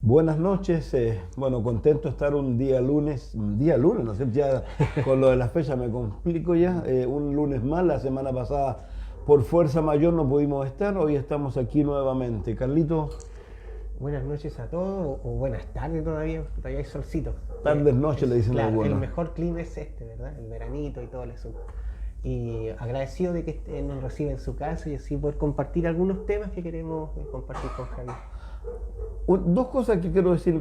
Buenas noches, bueno, contento de estar un día lunes, no sé, ya con lo de la fecha me complico ya, un lunes más, la semana pasada por fuerza mayor no pudimos estar, hoy estamos aquí nuevamente. Carlito, Buenas noches a todos, o buenas tardes todavía hay solcito. tardes, noches le dicen Claro, el algunos. mejor clima es este, ¿verdad? El veranito y todo el asunto. Y agradecido de que nos reciba en su casa y así poder compartir algunos temas que queremos compartir con Javier. Dos cosas que quiero decir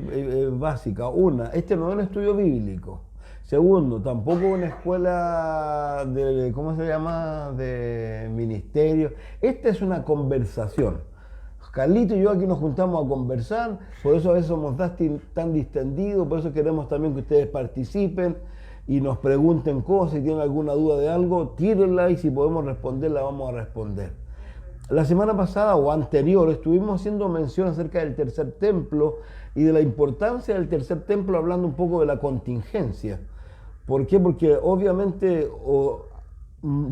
básicas. Una, este no es un estudio bíblico. Segundo, tampoco una escuela de, ¿cómo se llama?, de ministerio. Esta es una conversación. Carlito y yo aquí nos juntamos a conversar, por eso a veces somos tan distendidos, por eso queremos también que ustedes participen y nos pregunten cosas, si tienen alguna duda de algo, tírenla y si podemos responderla vamos a responder. La semana pasada o anterior estuvimos haciendo mención acerca del tercer templo y de la importancia del tercer templo, hablando un poco de la contingencia. ¿Por qué? Porque obviamente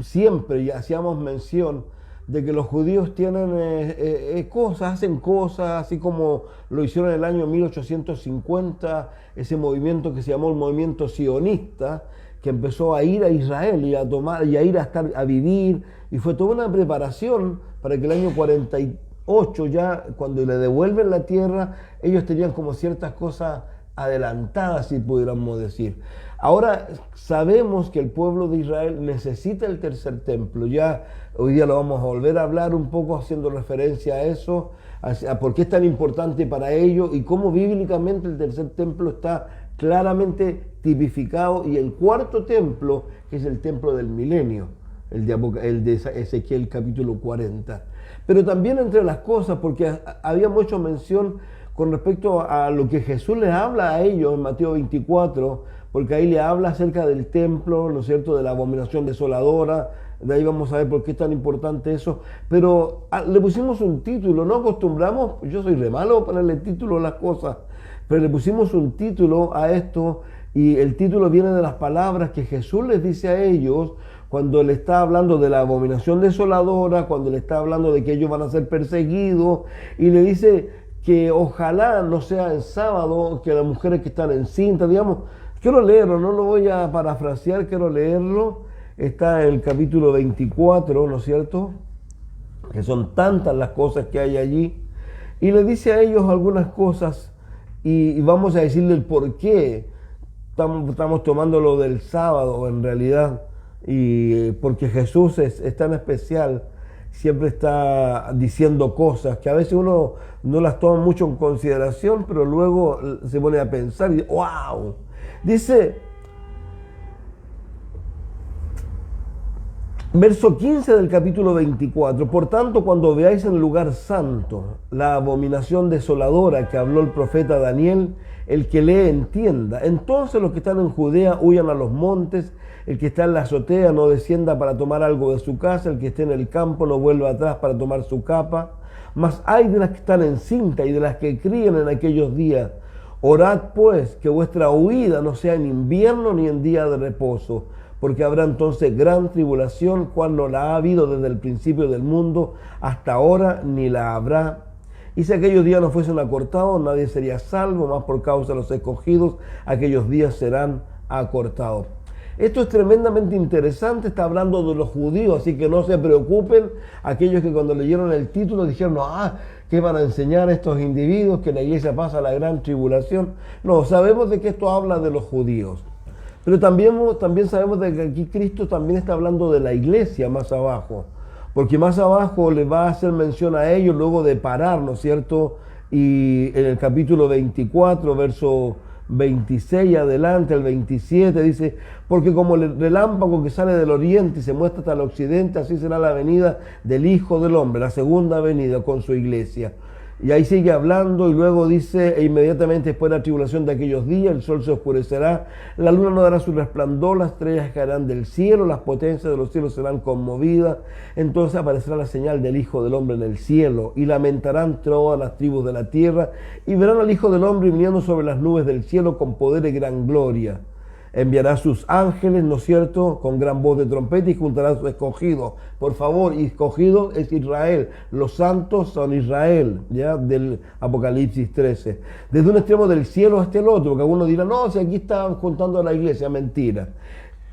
siempre ya hacíamos mención de que los judíos tienen cosas, hacen cosas, así como lo hicieron en el año 1850, ese movimiento que se llamó el movimiento sionista, que empezó a ir a Israel y a tomar y a ir a vivir, y fue toda una preparación para que el año 48 ya, cuando le devuelven la tierra, ellos tenían como ciertas cosas adelantadas, si pudiéramos decir. Ahora sabemos que el pueblo de Israel necesita el tercer templo. Ya hoy día lo vamos a volver a hablar un poco haciendo referencia a eso, a por qué es tan importante para ellos y cómo bíblicamente el tercer templo está claramente tipificado, y el cuarto templo, que es el templo del milenio, el de Ezequiel capítulo 40. Pero también entre las cosas, porque habíamos hecho mención con respecto a lo que Jesús les habla a ellos en Mateo 24, porque ahí le habla acerca del templo, ¿no es cierto?, de la abominación desoladora. De ahí vamos a ver por qué es tan importante eso. Pero le pusimos un título, no acostumbramos, yo soy re malo ponerle título a las cosas, pero le pusimos un título a esto, y el título viene de las palabras que Jesús les dice a ellos cuando le está hablando de la abominación desoladora, cuando le está hablando de que ellos van a ser perseguidos, y le dice que ojalá no sea el sábado, que las mujeres que están encintas, digamos, quiero leerlo, no lo voy a parafrasear, quiero leerlo, está en el capítulo 24, ¿no es cierto?, que son tantas las cosas que hay allí, y le dice a ellos algunas cosas, y vamos a decirle el por qué estamos tomando lo del sábado en realidad, y porque Jesús es tan especial, siempre está diciendo cosas que a veces uno no las toma mucho en consideración, pero luego se pone a pensar y dice, ¡wow! Dice, verso 15 del capítulo 24, por tanto, cuando veáis en el lugar santo la abominación desoladora que habló el profeta Daniel, el que lee entienda. Entonces los que están en Judea huyan a los montes, el que está en la azotea no descienda para tomar algo de su casa, el que esté en el campo no vuelva atrás para tomar su capa. Mas hay de las que están encintas y de las que crían en aquellos días. Orad pues que vuestra huida no sea en invierno ni en día de reposo, porque habrá entonces gran tribulación, cual no la ha habido desde el principio del mundo hasta ahora, ni la habrá. Y si aquellos días no fuesen acortados, nadie sería salvo, más por causa de los escogidos, aquellos días serán acortados. Esto es tremendamente interesante, está hablando de los judíos, así que no se preocupen aquellos que cuando leyeron el título dijeron, ¿qué van a enseñar a estos individuos? Que la iglesia pasa la gran tribulación. No, sabemos de que esto habla de los judíos. Pero también sabemos de que aquí Cristo también está hablando de la iglesia más abajo, porque más abajo le va a hacer mención a ellos luego de parar, ¿no es cierto? Y en el capítulo 24, verso 26 adelante, el 27, dice, porque como el relámpago que sale del oriente y se muestra hasta el occidente, así será la venida del Hijo del Hombre, la segunda venida con su iglesia. Y ahí sigue hablando y luego dice, e inmediatamente después de la tribulación de aquellos días, el sol se oscurecerá, la luna no dará su resplandor, las estrellas caerán del cielo, las potencias de los cielos serán conmovidas, entonces aparecerá la señal del Hijo del Hombre en el cielo, y lamentarán todas las tribus de la tierra, y verán al Hijo del Hombre viniendo sobre las nubes del cielo con poder y gran gloria. enviará sus ángeles, ¿no es cierto?, con gran voz de trompeta y juntará a sus escogidos. Por favor, escogido es Israel, los santos son Israel, ya del Apocalipsis 13. Desde un extremo del cielo hasta el otro, porque algunos dirán, no, si aquí está juntando a la iglesia, mentira.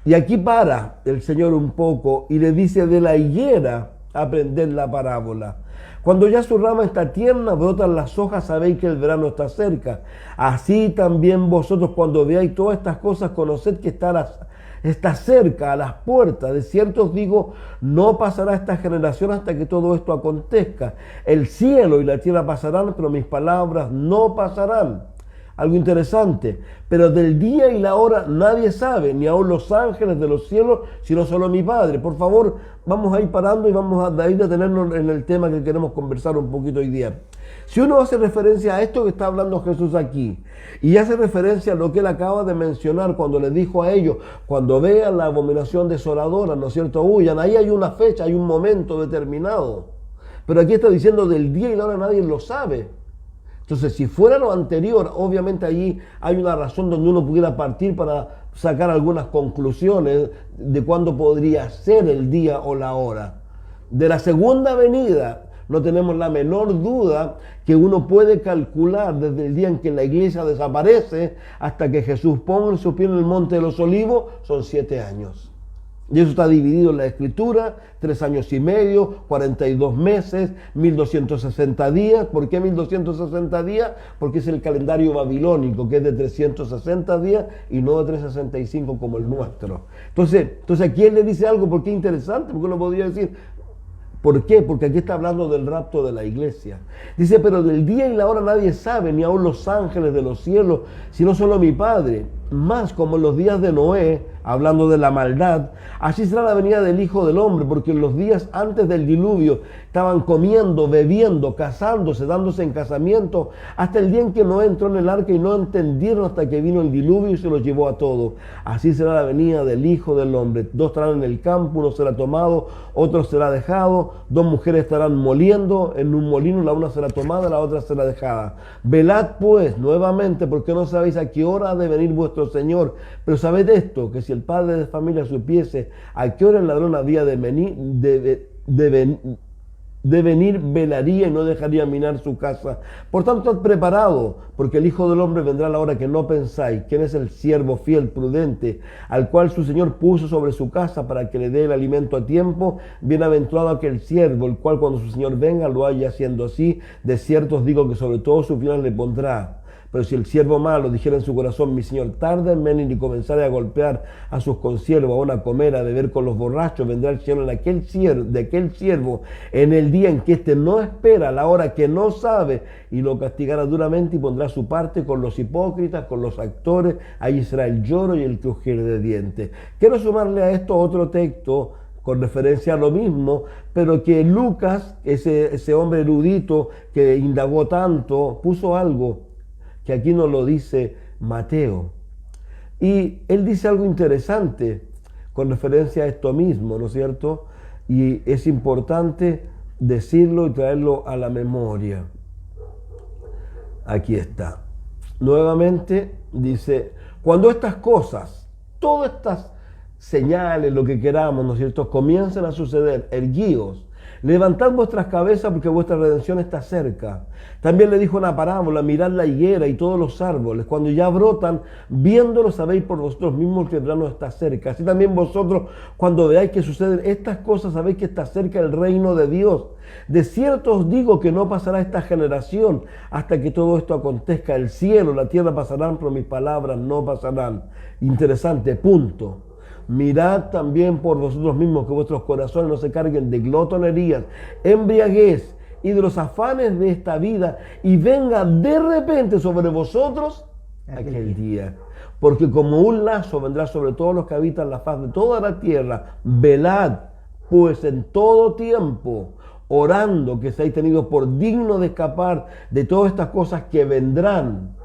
Y aquí para el Señor un poco y le dice de la higuera aprender la parábola. Cuando ya su rama está tierna, brotan las hojas, sabéis que el verano está cerca. Así también vosotros, cuando veáis todas estas cosas, conoced que está cerca, a las puertas. De cierto os digo, no pasará esta generación hasta que todo esto acontezca. El cielo y la tierra pasarán, pero mis palabras no pasarán. Algo interesante, pero del día y la hora nadie sabe, ni aun los ángeles de los cielos, sino solo mi Padre. Por favor, vamos a ir parando y vamos a ir a detenernos en el tema que queremos conversar un poquito hoy día. Si uno hace referencia a esto que está hablando Jesús aquí, y hace referencia a lo que él acaba de mencionar cuando le dijo a ellos, cuando vean la abominación desoladora, ¿no es cierto?, huyan, ahí hay una fecha, hay un momento determinado. Pero aquí está diciendo del día y la hora nadie lo sabe. Entonces, si fuera lo anterior, obviamente allí hay una razón donde uno pudiera partir para sacar algunas conclusiones de cuándo podría ser el día o la hora. De la segunda venida, no tenemos la menor duda que uno puede calcular desde el día en que la iglesia desaparece hasta que Jesús pone su pie en el monte de los olivos, son 7 años. Y eso está dividido en la Escritura, 3 años y medio, 42 meses, 1260 días. ¿Por qué 1260 días? Porque es el calendario babilónico, que es de 360 días y no de 365 como el nuestro. Entonces aquí él le dice algo, porque es interesante, porque uno podría decir, ¿por qué? Porque aquí está hablando del rapto de la iglesia. Dice, pero del día y la hora nadie sabe, ni aun los ángeles de los cielos, sino solo mi Padre. Más como en los días de Noé, hablando de la maldad, así será la venida del Hijo del Hombre, porque en los días antes del diluvio estaban comiendo, bebiendo, casándose, dándose en casamiento, hasta el día en que Noé entró en el arca y no entendieron hasta que vino el diluvio y se los llevó a todos. Así será la venida del Hijo del Hombre. 2 estarán en el campo, uno será tomado, otro será dejado, 2 mujeres estarán moliendo en un molino, la una será tomada, la otra será dejada. Velad pues nuevamente, porque no sabéis a qué hora ha de venir vuestro Señor. Pero sabed esto, que si el padre de familia supiese a qué hora el ladrón había de venir, velaría y no dejaría minar su casa. Por tanto, estad preparado, porque el Hijo del Hombre vendrá a la hora que no pensáis. ¿Quién es el siervo fiel, prudente, al cual su Señor puso sobre su casa para que le dé el alimento a tiempo? Bienaventurado aquel siervo, el cual cuando su Señor venga lo haya haciendo así. De cierto os digo que sobre todo sus bienes le pondrá. Pero si el siervo malo dijera en su corazón, mi señor tarda en venir, y comenzara a golpear a sus consiervos, aún a comer, a beber con los borrachos, vendrá el Señor de aquel siervo en el día en que éste no espera, a la hora que no sabe, y lo castigará duramente y pondrá su parte con los hipócritas, con los actores. Allí será el lloro y el crujir de dientes. Quiero sumarle a esto otro texto con referencia a lo mismo, pero que Lucas, ese hombre erudito que indagó tanto, puso algo que aquí nos lo dice Mateo. Y él dice algo interesante con referencia a esto mismo, ¿no es cierto? Y es importante decirlo y traerlo a la memoria. Aquí está. Nuevamente dice, cuando estas cosas, todas estas señales, lo que queramos, ¿no es cierto?, comiencen a suceder, erguíos, levantad vuestras cabezas porque vuestra redención está cerca. También le dijo una parábola, mirad la higuera y todos los árboles, cuando ya brotan, viéndolo sabéis por vosotros mismos que el verano está cerca. Así también vosotros, cuando veáis que suceden estas cosas, sabéis que está cerca el reino de Dios. De cierto os digo que no pasará esta generación hasta que todo esto acontezca. El cielo, la tierra pasarán, pero mis palabras no pasarán. Interesante, punto. Mirad también por vosotros mismos que vuestros corazones no se carguen de glotonerías, embriaguez y de los afanes de esta vida, y venga de repente sobre vosotros aquel día. Porque como un lazo vendrá sobre todos los que habitan la faz de toda la tierra. Velad pues en todo tiempo, orando que seáis tenidos por dignos de escapar de todas estas cosas que vendrán,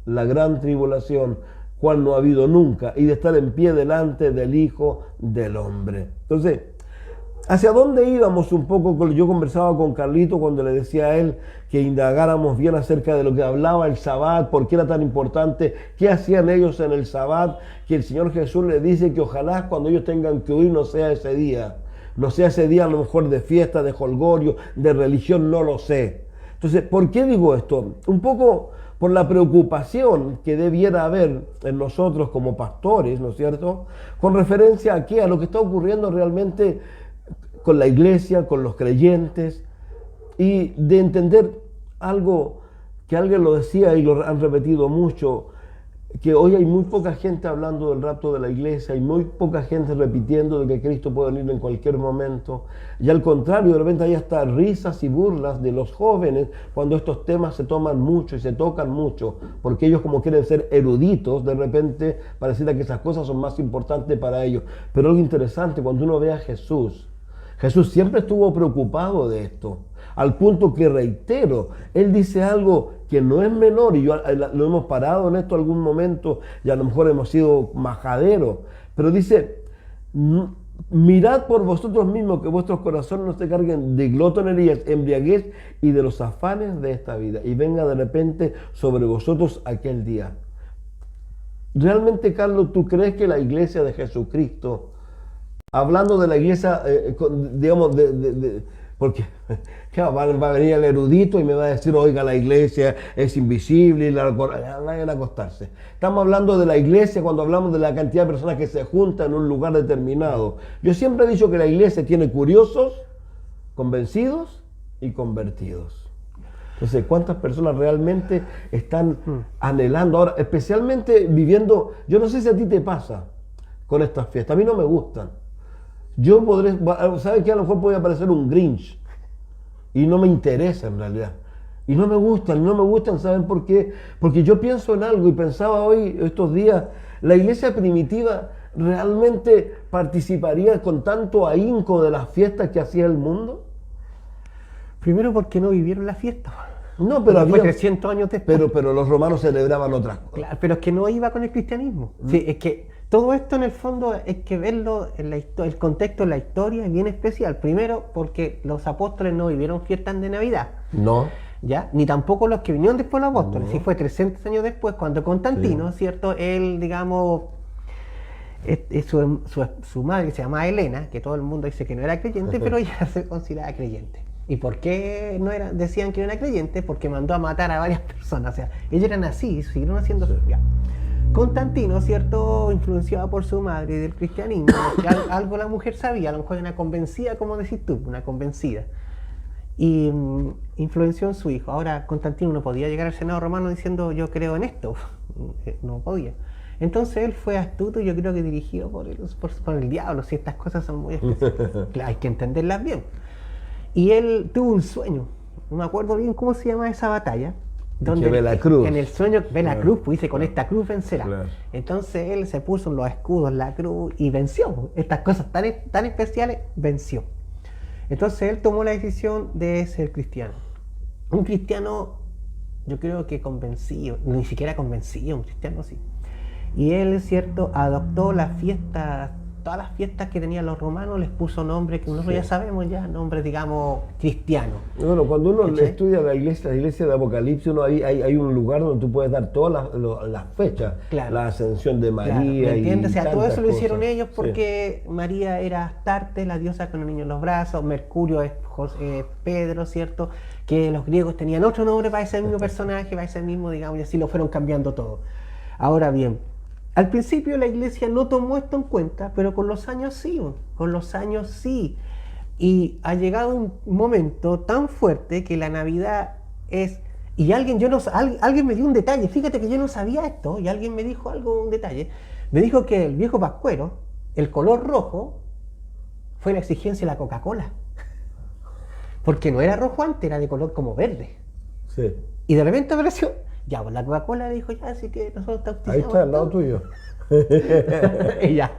la gran tribulación, cual no ha habido nunca, y de estar en pie delante del Hijo del Hombre. Entonces, ¿Hacia dónde íbamos un poco? Yo conversaba con Carlito cuando le decía a él que indagáramos bien acerca de lo que hablaba el Sabbat, por qué era tan importante, qué hacían ellos en el Sabbat, que el Señor Jesús les dice que ojalá cuando ellos tengan que huir no sea ese día. No sea ese día a lo mejor de fiesta, de jolgorio, de religión, no lo sé. Entonces, ¿por qué digo esto? Un poco por la preocupación que debiera haber en nosotros como pastores, ¿no es cierto? Con referencia a qué, a lo que está ocurriendo realmente con la iglesia, con los creyentes, y de entender algo que alguien lo decía y lo han repetido mucho, que hoy hay muy poca gente hablando del rapto de la iglesia, hay muy poca gente repitiendo de que Cristo puede venir en cualquier momento, y al contrario, de repente hay hasta risas y burlas de los jóvenes cuando estos temas se toman mucho y se tocan mucho, porque ellos como quieren ser eruditos, de repente pareciera que esas cosas son más importantes para ellos. Pero algo interesante, cuando uno ve a Jesús siempre estuvo preocupado de esto, al punto que, reitero, él dice algo que no es menor, y yo lo hemos parado en esto algún momento, y a lo mejor hemos sido majaderos, pero dice, mirad por vosotros mismos que vuestros corazones no se carguen de glotonerías, embriaguez y de los afanes de esta vida, y venga de repente sobre vosotros aquel día. ¿Realmente, Carlos, tú crees que la iglesia de Jesucristo, hablando de la iglesia, digamos, porque claro, va a venir el erudito y me va a decir, oiga, la iglesia es invisible y vayan a acostarse? Estamos hablando de la iglesia cuando hablamos de la cantidad de personas que se juntan en un lugar determinado. Yo siempre he dicho que la iglesia tiene curiosos, convencidos y convertidos. Entonces, ¿cuántas personas realmente están anhelando ahora, especialmente viviendo? Yo no sé si a ti te pasa con estas fiestas, a mí no me gustan. Yo podré, ¿sabes qué? A lo mejor puede aparecer un Grinch y no me interesa en realidad. Y no me gustan, ¿saben por qué? Porque yo pienso en algo y pensaba hoy, estos días, la iglesia primitiva realmente participaría con tanto ahínco de las fiestas que hacía el mundo. Primero porque no vivieron la fiesta. No, pero había 300 años después. Pero los romanos celebraban otras cosas. Claro, pero es que no iba con el cristianismo. Sí, es que todo esto en el fondo hay que verlo en el contexto de la historia es bien especial. Primero porque los apóstoles no vivieron fiestas de Navidad. No. ¿Ya? Ni tampoco los que vinieron después los apóstoles. Sí, fue 300 años después cuando Constantino, sí, ¿cierto? Él, digamos, su madre, que se llamaba Helena, que todo el mundo dice que no era creyente, pero ella se consideraba creyente. ¿Y por qué decían que no era creyente? Porque mandó a matar a varias personas. O sea, ellos eran así, siguieron haciendo eso. Ya. Constantino, ¿cierto? Influenciado por su madre y del cristianismo, que algo la mujer sabía, a lo mejor era una convencida, como decís tú, una convencida. Y influenció en su hijo. Ahora, Constantino no podía llegar al Senado romano diciendo yo creo en esto. No podía. Entonces él fue astuto y yo creo que dirigido por el diablo. Si estas cosas son muy específicas, hay que entenderlas bien. Y él tuvo un sueño, no me acuerdo bien cómo se llama esa batalla, donde ve la cruz. En el sueño ve la cruz, pues dice, con esta cruz vencerá. Claro. Entonces él se puso en los escudos, la cruz, y venció. Estas cosas tan especiales, venció. Entonces él tomó la decisión de ser cristiano. Un cristiano, yo creo que convencido, ni siquiera convencido, un cristiano sí. Y él, cierto, adoptó las fiestas, todas las fiestas que tenían los romanos, les puso nombres que nosotros ya sabemos, nombres, digamos, cristianos. Bueno, cuando uno estudia la iglesia de Apocalipsis, hay un lugar donde tú puedes dar todas las fechas, claro, la ascensión de María. Claro, ¿me entiendes? Y o sea, todo eso lo hicieron ellos porque María era Astarte, la diosa con el niño en los brazos, Mercurio es Pedro, ¿cierto? Que los griegos tenían otro nombre para ese mismo personaje, para ese mismo, digamos, y así lo fueron cambiando todo. Ahora bien, al principio la iglesia no tomó esto en cuenta, pero con los años sí. Y ha llegado un momento tan fuerte que la Navidad es... Y alguien me dio un detalle, fíjate que yo no sabía esto, y alguien me dijo un detalle. Me dijo que el viejo pascuero, el color rojo, fue la exigencia de la Coca-Cola. Porque no era rojo antes, era de color como verde. Sí. Y de repente apareció... Ya, pues la Coca-Cola dijo, ya, así que nosotros te auspiciamos. Ahí está, al lado tuyo. Y ya,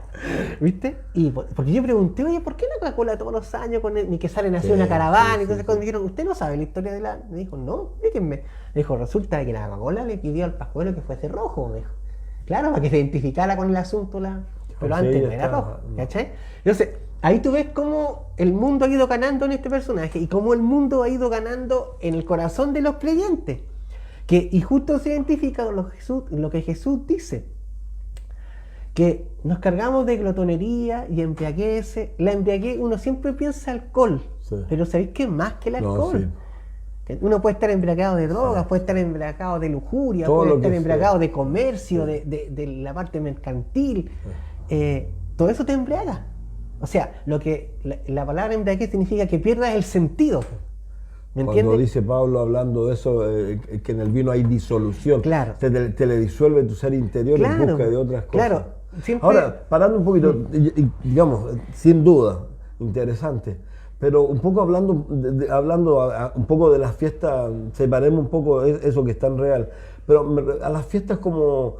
¿viste? Y porque yo pregunté, oye, ¿por qué la Coca-Cola todos los años, ni que salen así una caravana y todas esas cosas? Me dijeron, ¿usted no sabe la historia de la...? Me dijo, no, díganme. Me dijo, resulta que la Coca-Cola le pidió al pascuero que fuese rojo, me dijo. Claro, para que se identificara con el asunto, pero antes no era rojo, ¿cachai? Entonces, ahí tú ves cómo el mundo ha ido ganando en este personaje y cómo el mundo ha ido ganando en el corazón de los creyentes. Y justo se identifica con lo que Jesús dice, que nos cargamos de glotonería y embriaguez. La embriaguez, uno siempre piensa alcohol, sí. Pero ¿sabéis qué es más que el alcohol? No, sí. Uno puede estar embriagado de drogas, puede estar embriagado de lujuria, todo puede estar embriagado de comercio, sí. de la parte mercantil. Sí. Todo eso te embriaga. O sea, la palabra embriaguez significa que pierdas el sentido. ¿Me entiendes? Cuando dice Pablo hablando de eso, que en el vino hay disolución, claro. Te le disuelve tu ser interior, claro, en busca de otras cosas. Claro. Siempre... Ahora, parando un poquito, digamos, sin duda, interesante, pero un poco hablando un poco de las fiestas, separemos un poco eso que es tan real, pero a las fiestas como,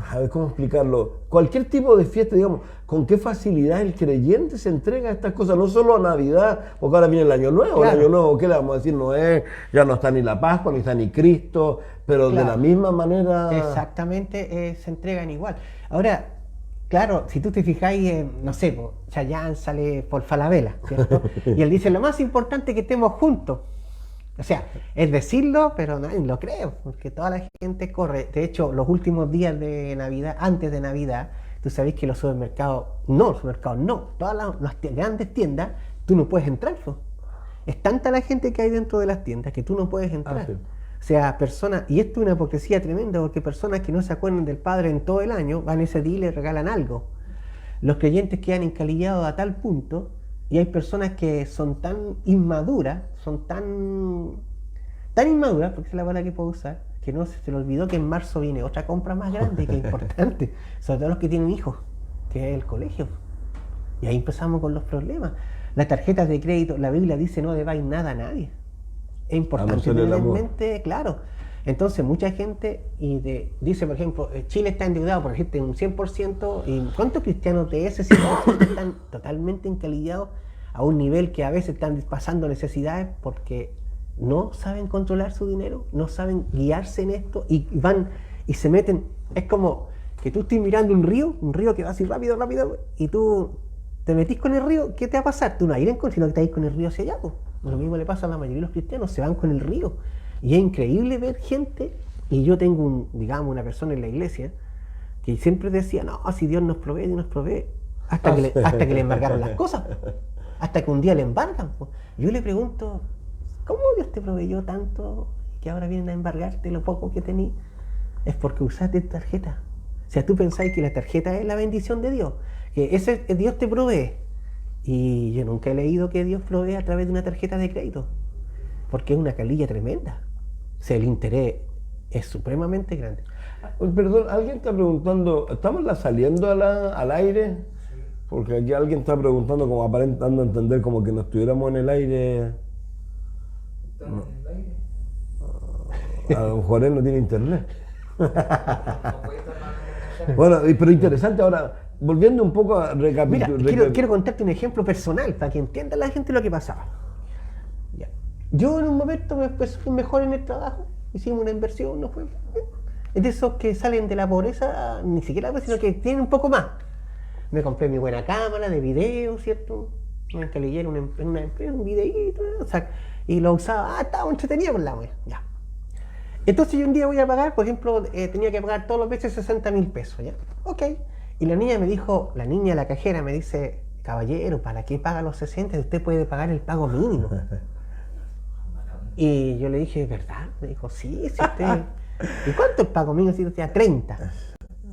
a ver cómo explicarlo, cualquier tipo de fiesta, digamos, con qué facilidad el creyente se entrega a estas cosas, no solo a Navidad, porque ahora viene el Año Nuevo, claro. El Año Nuevo, ¿qué le vamos a decir? No es, ya no está ni la Pascua, ni está ni Cristo, pero claro. De la misma manera... Exactamente, se entregan igual. Ahora, claro, si tú te fijáis, no sé, Chayanne sale por Falabella, ¿cierto? Y él dice, lo más importante es que estemos juntos. O sea, es decirlo, pero nadie lo cree, porque toda la gente corre. De hecho, los últimos días de Navidad, antes de Navidad, tú sabés que los supermercados no, todas las grandes tiendas, tú no puedes entrar. Es tanta la gente que hay dentro de las tiendas que tú no puedes entrar. Sí. O sea, personas, y esto es una hipocresía tremenda, porque personas que no se acuerdan del Padre en todo el año, van ese día y le regalan algo. Los creyentes quedan encalillados a tal punto, y hay personas que son tan inmaduras, porque esa es la palabra que puedo usar, que no se le olvidó que en marzo viene otra compra más grande, que es importante, sobre todo los que tienen hijos, que es el colegio. Y ahí empezamos con los problemas. Las tarjetas de crédito, la Biblia dice no debáis nada a nadie. Es importante tener en mente, claro. Entonces mucha gente dice, por ejemplo, Chile está endeudado, por ejemplo, un 100%, y ¿cuántos cristianos de ese 100% están totalmente encalillados a un nivel que a veces están pasando necesidades porque no saben controlar su dinero, no saben guiarse en esto y van y se meten? Es como que tú estés mirando un río que va así rápido, y tú te metís con el río, ¿qué te va a pasar? Tú no vas a ir en contra, sino que te vas a ir con el río hacia allá, pues. Lo mismo le pasa a la mayoría de los cristianos, se van con el río. Y es increíble ver gente, y yo tengo una persona en la iglesia que siempre decía, no, si Dios nos provee, hasta que le embargaron las cosas, hasta que un día le embargan. Yo le pregunto, ¿cómo Dios te proveyó tanto que ahora vienen a embargarte lo poco que tenías? Es porque usaste tarjeta. O sea, tú pensáis que la tarjeta es la bendición de Dios, que Dios te provee. Y yo nunca he leído que Dios provee a través de una tarjeta de crédito, porque es una calilla tremenda. O sea, el interés es supremamente grande. Perdón, alguien está preguntando, ¿estamos saliendo al aire? Porque aquí alguien está preguntando, como aparentando entender como que no estuviéramos en el aire. ¿Estamos en el aire? A lo mejor él no tiene internet. Bueno, pero interesante ahora. Volviendo un poco a recapitular. Mira, quiero contarte un ejemplo personal para que entienda la gente lo que pasaba. Ya. Yo en un momento me fui mejor en el trabajo, hicimos una inversión, no fue. Es de esos que salen de la pobreza, ni siquiera, sino que tienen un poco más. Me compré mi buena cámara de video, ¿cierto? Me encalillé en una empresa, un videíto, o sea, y lo usaba, estaba entretenido con la wea. Ya. Entonces yo un día voy a pagar, por ejemplo, tenía que pagar todos los meses 60.000 pesos, ¿ya? Ok. Y la niña, la cajera, me dice, caballero, ¿para qué paga los 60? Usted puede pagar el pago mínimo. Y yo le dije, ¿verdad? Me dijo, sí, si usted... ¿Y cuánto el pago mínimo si usted a 30?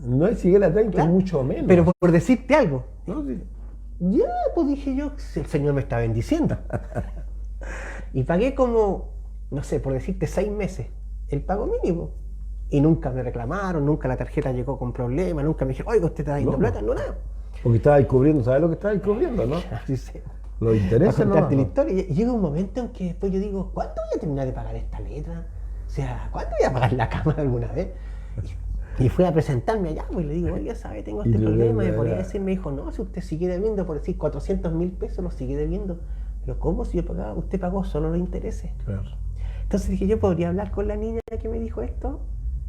No es siquiera 30, claro, es mucho menos. Pero por decirte algo. ¿No? Sí. Ya, pues dije yo, el Señor me está bendiciendo. Y pagué como, no sé, por decirte 6 meses, el pago mínimo. Y nunca me reclamaron, nunca la tarjeta llegó con problemas, nunca me dijeron, oiga, usted está dando plata, no nada. Porque estaba descubriendo, ¿sabes lo que estaba descubriendo, no? Sí, sí. Los intereses, ¿no? La historia. Y llega un momento en que después yo digo, ¿cuándo voy a terminar de pagar esta letra? O sea, ¿cuándo voy a pagar la cámara alguna vez? Y fui a presentarme allá, pues, y le digo, oiga, ¿sabe? Tengo este problema. Y me podía decir, me dijo, no, si usted sigue debiendo, por decir 400.000 pesos, lo sigue debiendo. Pero ¿cómo? Si yo pagaba, usted pagó solo los intereses. Claro. Entonces dije, yo podría hablar con la niña que me dijo esto,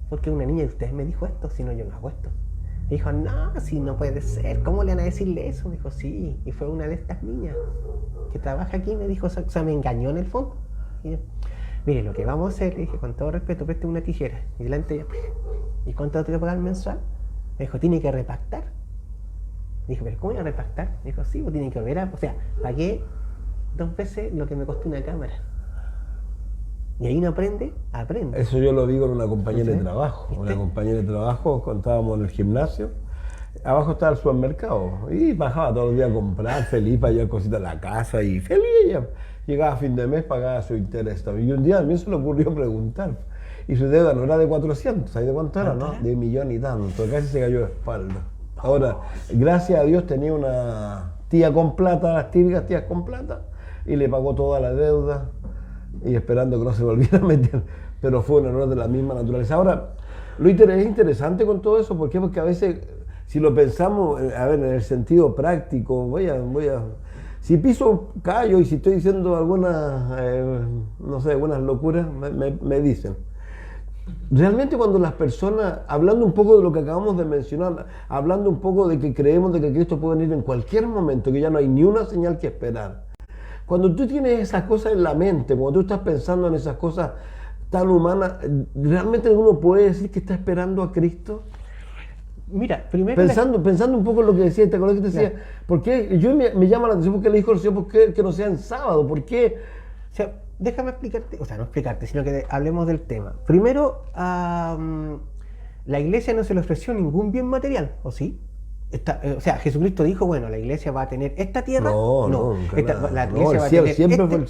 porque una niña de ustedes me dijo esto, si no yo no hago esto. Y dijo, no, si no puede ser, ¿cómo le van a decirle eso? Me dijo, sí, y fue una de estas niñas que trabaja aquí, me dijo, o sea, me engañó en el fondo. Y yo, mire, lo que vamos a hacer, le dije, con todo respeto, preste una tijera. Y delante de ella, ¿y cuánto te voy a pagar mensual? Me dijo, tiene que repactar. Dije, ¿pero cómo voy a repactar? Me dijo, sí, pues tiene que volver a... O sea, pagué 2 veces lo que me costó una cámara. Y ahí no aprende, aprende. Eso yo lo vi con una compañera de ¿Sí? trabajo. ¿Viste? Una compañera de trabajo, cuando estábamos en el gimnasio, abajo estaba el supermercado y bajaba todos los días a comprar, feliz para llevar cositas a la casa y feliz ella. Llegaba a fin de mes, pagaba su interés también. Y un día a mí se le ocurrió preguntar. Y su deuda no era de 400, ¿sabes de cuánto era? No, de 1.000.000 y tanto, casi se cayó de espalda. Ahora, gracias a Dios tenía una tía con plata, las típicas tías con plata, y le pagó toda la deuda, y esperando que no se volviera a meter, pero fue un error de la misma naturaleza. Ahora, es interesante con todo eso, ¿por qué? Porque a veces, si lo pensamos, a ver, en el sentido práctico, si piso callo y si estoy diciendo algunas, no sé, algunas locuras, me dicen. Realmente cuando las personas, hablando un poco de lo que acabamos de mencionar, hablando un poco de que creemos de que Cristo puede venir en cualquier momento, que ya no hay ni una señal que esperar. Cuando tú tienes esas cosas en la mente, cuando tú estás pensando en esas cosas tan humanas, ¿realmente uno puede decir que está esperando a Cristo? Mira, primero... Pensando un poco en lo que decía, ¿te acuerdas que te decía? Claro. ¿Por qué? Me llama la atención porque le dijo el Señor, ¿por qué que no sea en sábado? ¿Por qué? O sea, déjame explicarte, o sea, no explicarte, sino que hablemos del tema. Primero, la iglesia no se le ofreció ningún bien material, ¿o sí? O sea, Jesucristo dijo, bueno, la iglesia va a tener esta tierra. No, La iglesia el va a cielo, tener siempre fue el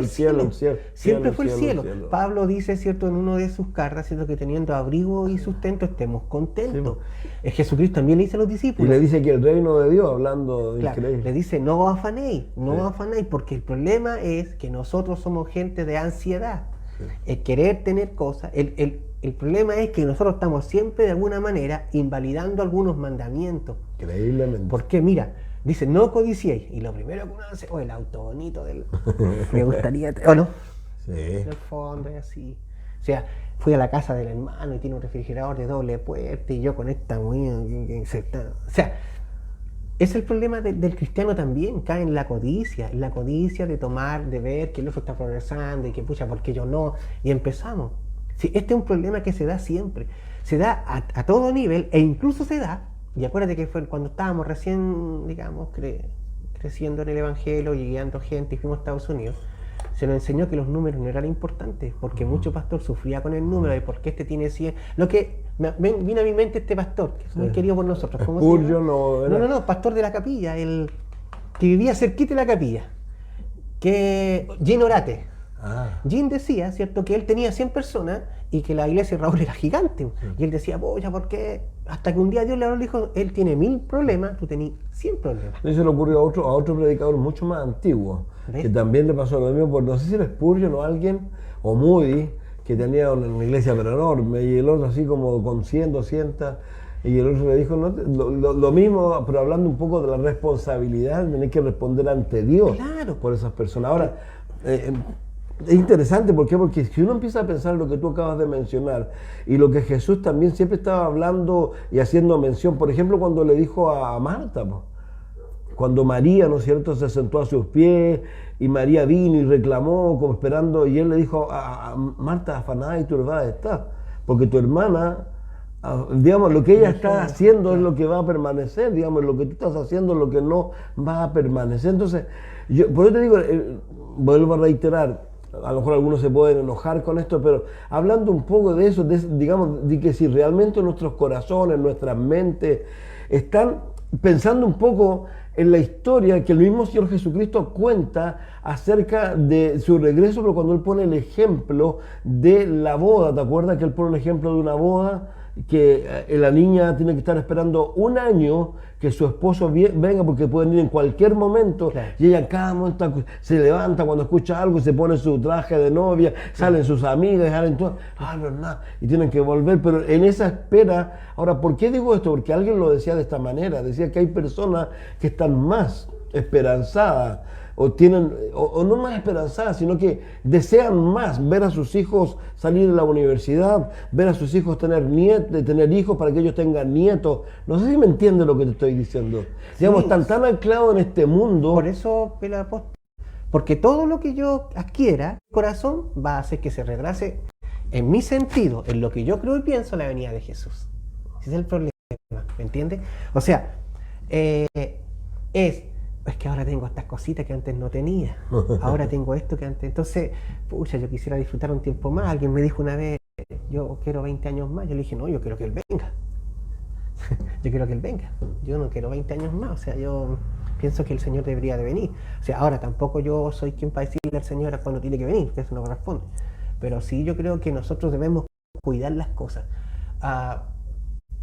cielo, Siempre fue el cielo. Pablo dice, cierto, en una de sus cartas, cierto, que teniendo abrigo y sustento estemos contentos. Jesucristo también le dice a los Y discípulos. le dice que el reino de Dios, hablando Claro, increíble. le dice, no os afanéis, porque el problema es que nosotros somos gente de ansiedad. El querer tener cosas, el problema es que nosotros estamos siempre de alguna manera invalidando algunos mandamientos. Increíblemente. Porque mira, dice, no codiciéis. Y lo primero que uno hace, el auto bonito del... Me gustaría... ¿O no? Sí. En el fondo es así. O sea, fui a la casa del hermano y tiene un refrigerador de doble puerta y yo con esta... O sea, es el problema del cristiano también, cae en la codicia de tomar, de ver que el otro está progresando y que pucha, ¿por qué yo no? Y empezamos. Sí, este es un problema que se da siempre, se da a todo nivel e incluso se da, y acuérdate que fue cuando estábamos recién, digamos, creciendo en el Evangelio y guiando gente y fuimos a Estados Unidos, se nos enseñó que los números no eran importantes, porque mucho pastor sufría con el número de por qué este tiene 100. Lo que vino a mi mente este pastor, que es muy querido por nosotros. ¿Cómo se llama? No, pastor de la capilla, el que vivía cerquita de la capilla, que Gin Orate. Jim decía, ¿cierto?, que él tenía 100 personas y que la iglesia de Raúl era gigante. Y él decía, ya, ¿por qué? Hasta que un día Dios le dijo, él tiene 1000 problemas, tú tenés 100 problemas. Eso le ocurrió a otro predicador mucho más antiguo, ¿ves? Que también le pasó lo mismo, por no sé si era Spurgeon o alguien, o Moody, que tenía una iglesia pero enorme, y el otro así como con 100, 200, y el otro le dijo, no, lo mismo, pero hablando un poco de la responsabilidad, tenés que responder ante Dios por esas personas. Ahora, es interesante, ¿por qué? Porque si uno empieza a pensar en lo que tú acabas de mencionar y lo que Jesús también siempre estaba hablando y haciendo mención, por ejemplo, cuando le dijo a Marta, cuando María, ¿no es cierto?, se sentó a sus pies y María vino y reclamó como esperando, y él le dijo a Marta, afanada y turbada estás, porque tu hermana, digamos, lo que ella está haciendo es lo que va a permanecer, digamos, lo que tú estás haciendo es lo que no va a permanecer. Entonces, por eso te digo, vuelvo a reiterar, a lo mejor algunos se pueden enojar con esto, pero hablando un poco de eso, digamos, de que si realmente nuestros corazones, nuestras mentes están pensando un poco en la historia que el mismo Señor Jesucristo cuenta acerca de su regreso, pero cuando Él pone el ejemplo de la boda, ¿te acuerdas que Él pone el ejemplo de una boda? Que la niña tiene que estar esperando 1 año que su esposo venga, porque pueden ir en cualquier momento, y ella en cada momento se levanta cuando escucha algo, se pone su traje de novia, salen sus amigas, salen todas, no es nada, y tienen que volver, pero en esa espera. Ahora, ¿por qué digo esto? Porque alguien lo decía de esta manera, decía que hay personas que están más esperanzadas o tienen, o no más esperanzadas, sino que desean más ver a sus hijos salir de la universidad, ver a sus hijos tener hijos para que ellos tengan nietos. No sé si me entiende lo que te estoy diciendo. Sí. Digamos, están tan anclados en este mundo. Por eso el apóstol. Porque todo lo que yo adquiera, mi corazón va a hacer que se retrase en mi sentido, en lo que yo creo y pienso, la venida de Jesús. Ese es el problema, ¿me entiendes? O sea, es que ahora tengo estas cositas que antes no tenía. Ahora tengo esto que antes... Entonces, pucha, yo quisiera disfrutar un tiempo más. Alguien me dijo una vez, yo quiero 20 años más. Yo le dije, no, yo quiero que Él venga. Yo quiero que Él venga. Yo no quiero 20 años más. O sea, yo pienso que el Señor debería de venir. O sea, ahora tampoco yo soy quien para decirle al Señor a cuándo tiene que venir, porque eso no corresponde. Pero sí yo creo que nosotros debemos cuidar las cosas.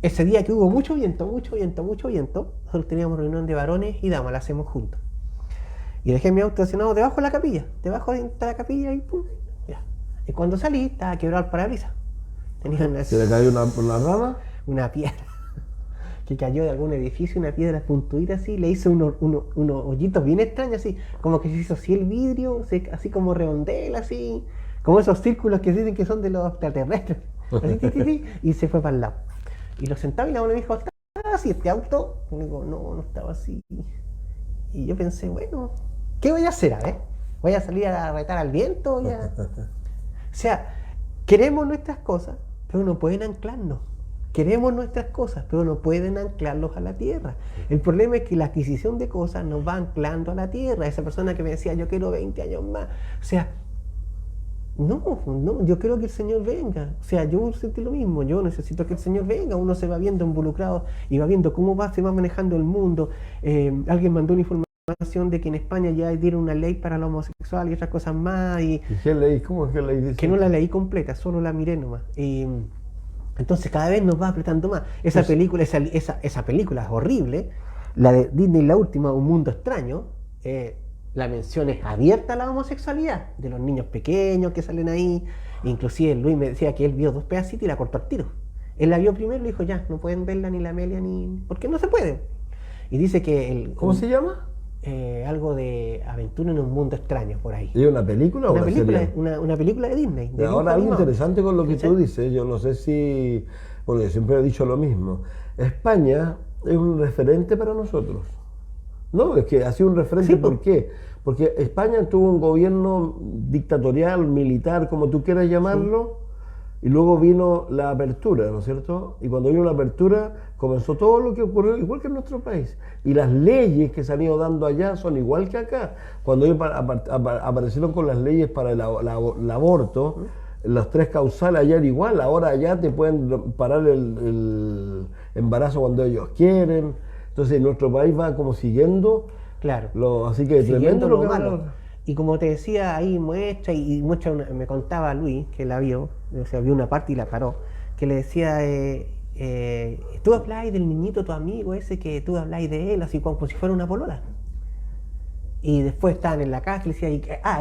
Ese día que hubo mucho viento, nosotros teníamos reunión de varones y damas, la hacemos juntos. Y dejé mi auto estacionado debajo de la capilla, debajo de la capilla y pum, ya. Y cuando salí, estaba quebrado el parabrisas. ¿Se le cayó una rama? Una piedra que cayó de algún edificio, una piedra puntudita así, le hizo unos hoyitos bien extraños, así, como que se hizo así el vidrio, así como redondela, así, como esos círculos que dicen que son de los extraterrestres, así, y se fue para el lado. Y lo sentaba y la mano me dijo, ¿está así este auto? Y le digo, no estaba así. Y yo pensé, bueno, ¿qué voy a hacer? A ver, ¿voy a salir a retar al viento? O sea, queremos nuestras cosas, pero no pueden anclarnos. Queremos nuestras cosas, pero no pueden anclarlos a la tierra. El problema es que la adquisición de cosas nos va anclando a la tierra. Esa persona que me decía, yo quiero 20 años más. O sea, no, yo creo que el Señor venga. O sea, yo sentí lo mismo, yo necesito que el Señor venga. Uno se va viendo involucrado y va viendo cómo se va manejando el mundo. Alguien mandó una información de que en España ya dieron una ley para la homosexual y otras cosas más. ¿Y qué ley? ¿Cómo es que ley dice? Que no la leí completa, solo la miré nomás. Entonces cada vez nos va apretando más. Esa película es horrible. La de Disney, la última, Un Mundo Extraño. La mención es abierta a la homosexualidad de los niños pequeños que salen ahí. Inclusive Luis me decía que él vio 2 pedacitos y la cortó al tiro. Él la vio primero y dijo, ya, no pueden verla ni la Amelia ni... porque no se puede. Y dice que... ¿Cómo se llama? Algo de Aventura en un Mundo Extraño, por ahí. ¿Y una película o una serie? Una película de Disney. De ahora, algo interesante con lo que ¿sí? tú dices, yo no sé si... Bueno, yo siempre he dicho lo mismo. España es un referente para nosotros. No, es que ha sido un referente, sí, ¿por qué? Porque España tuvo un gobierno dictatorial, militar, como tú quieras llamarlo, sí. Y luego vino la apertura, ¿no es cierto? Y cuando vino la apertura, comenzó todo lo que ocurrió, igual que en nuestro país. Y las leyes que se han ido dando allá son igual que acá. Cuando ellos aparecieron con las leyes para el aborto, los 3 causales allá era igual. Ahora allá te pueden parar el embarazo cuando ellos quieren. Entonces nuestro país va como siguiendo, claro, así que tremendo lo que malo. Y como te decía, ahí muestra me contaba Luis, que la vio, o sea, vio una parte y la paró, que le decía, tú habláis del niñito, tu amigo ese, que tú habláis de él, así como si fuera una polola. Y después estaban en la casa y le decía,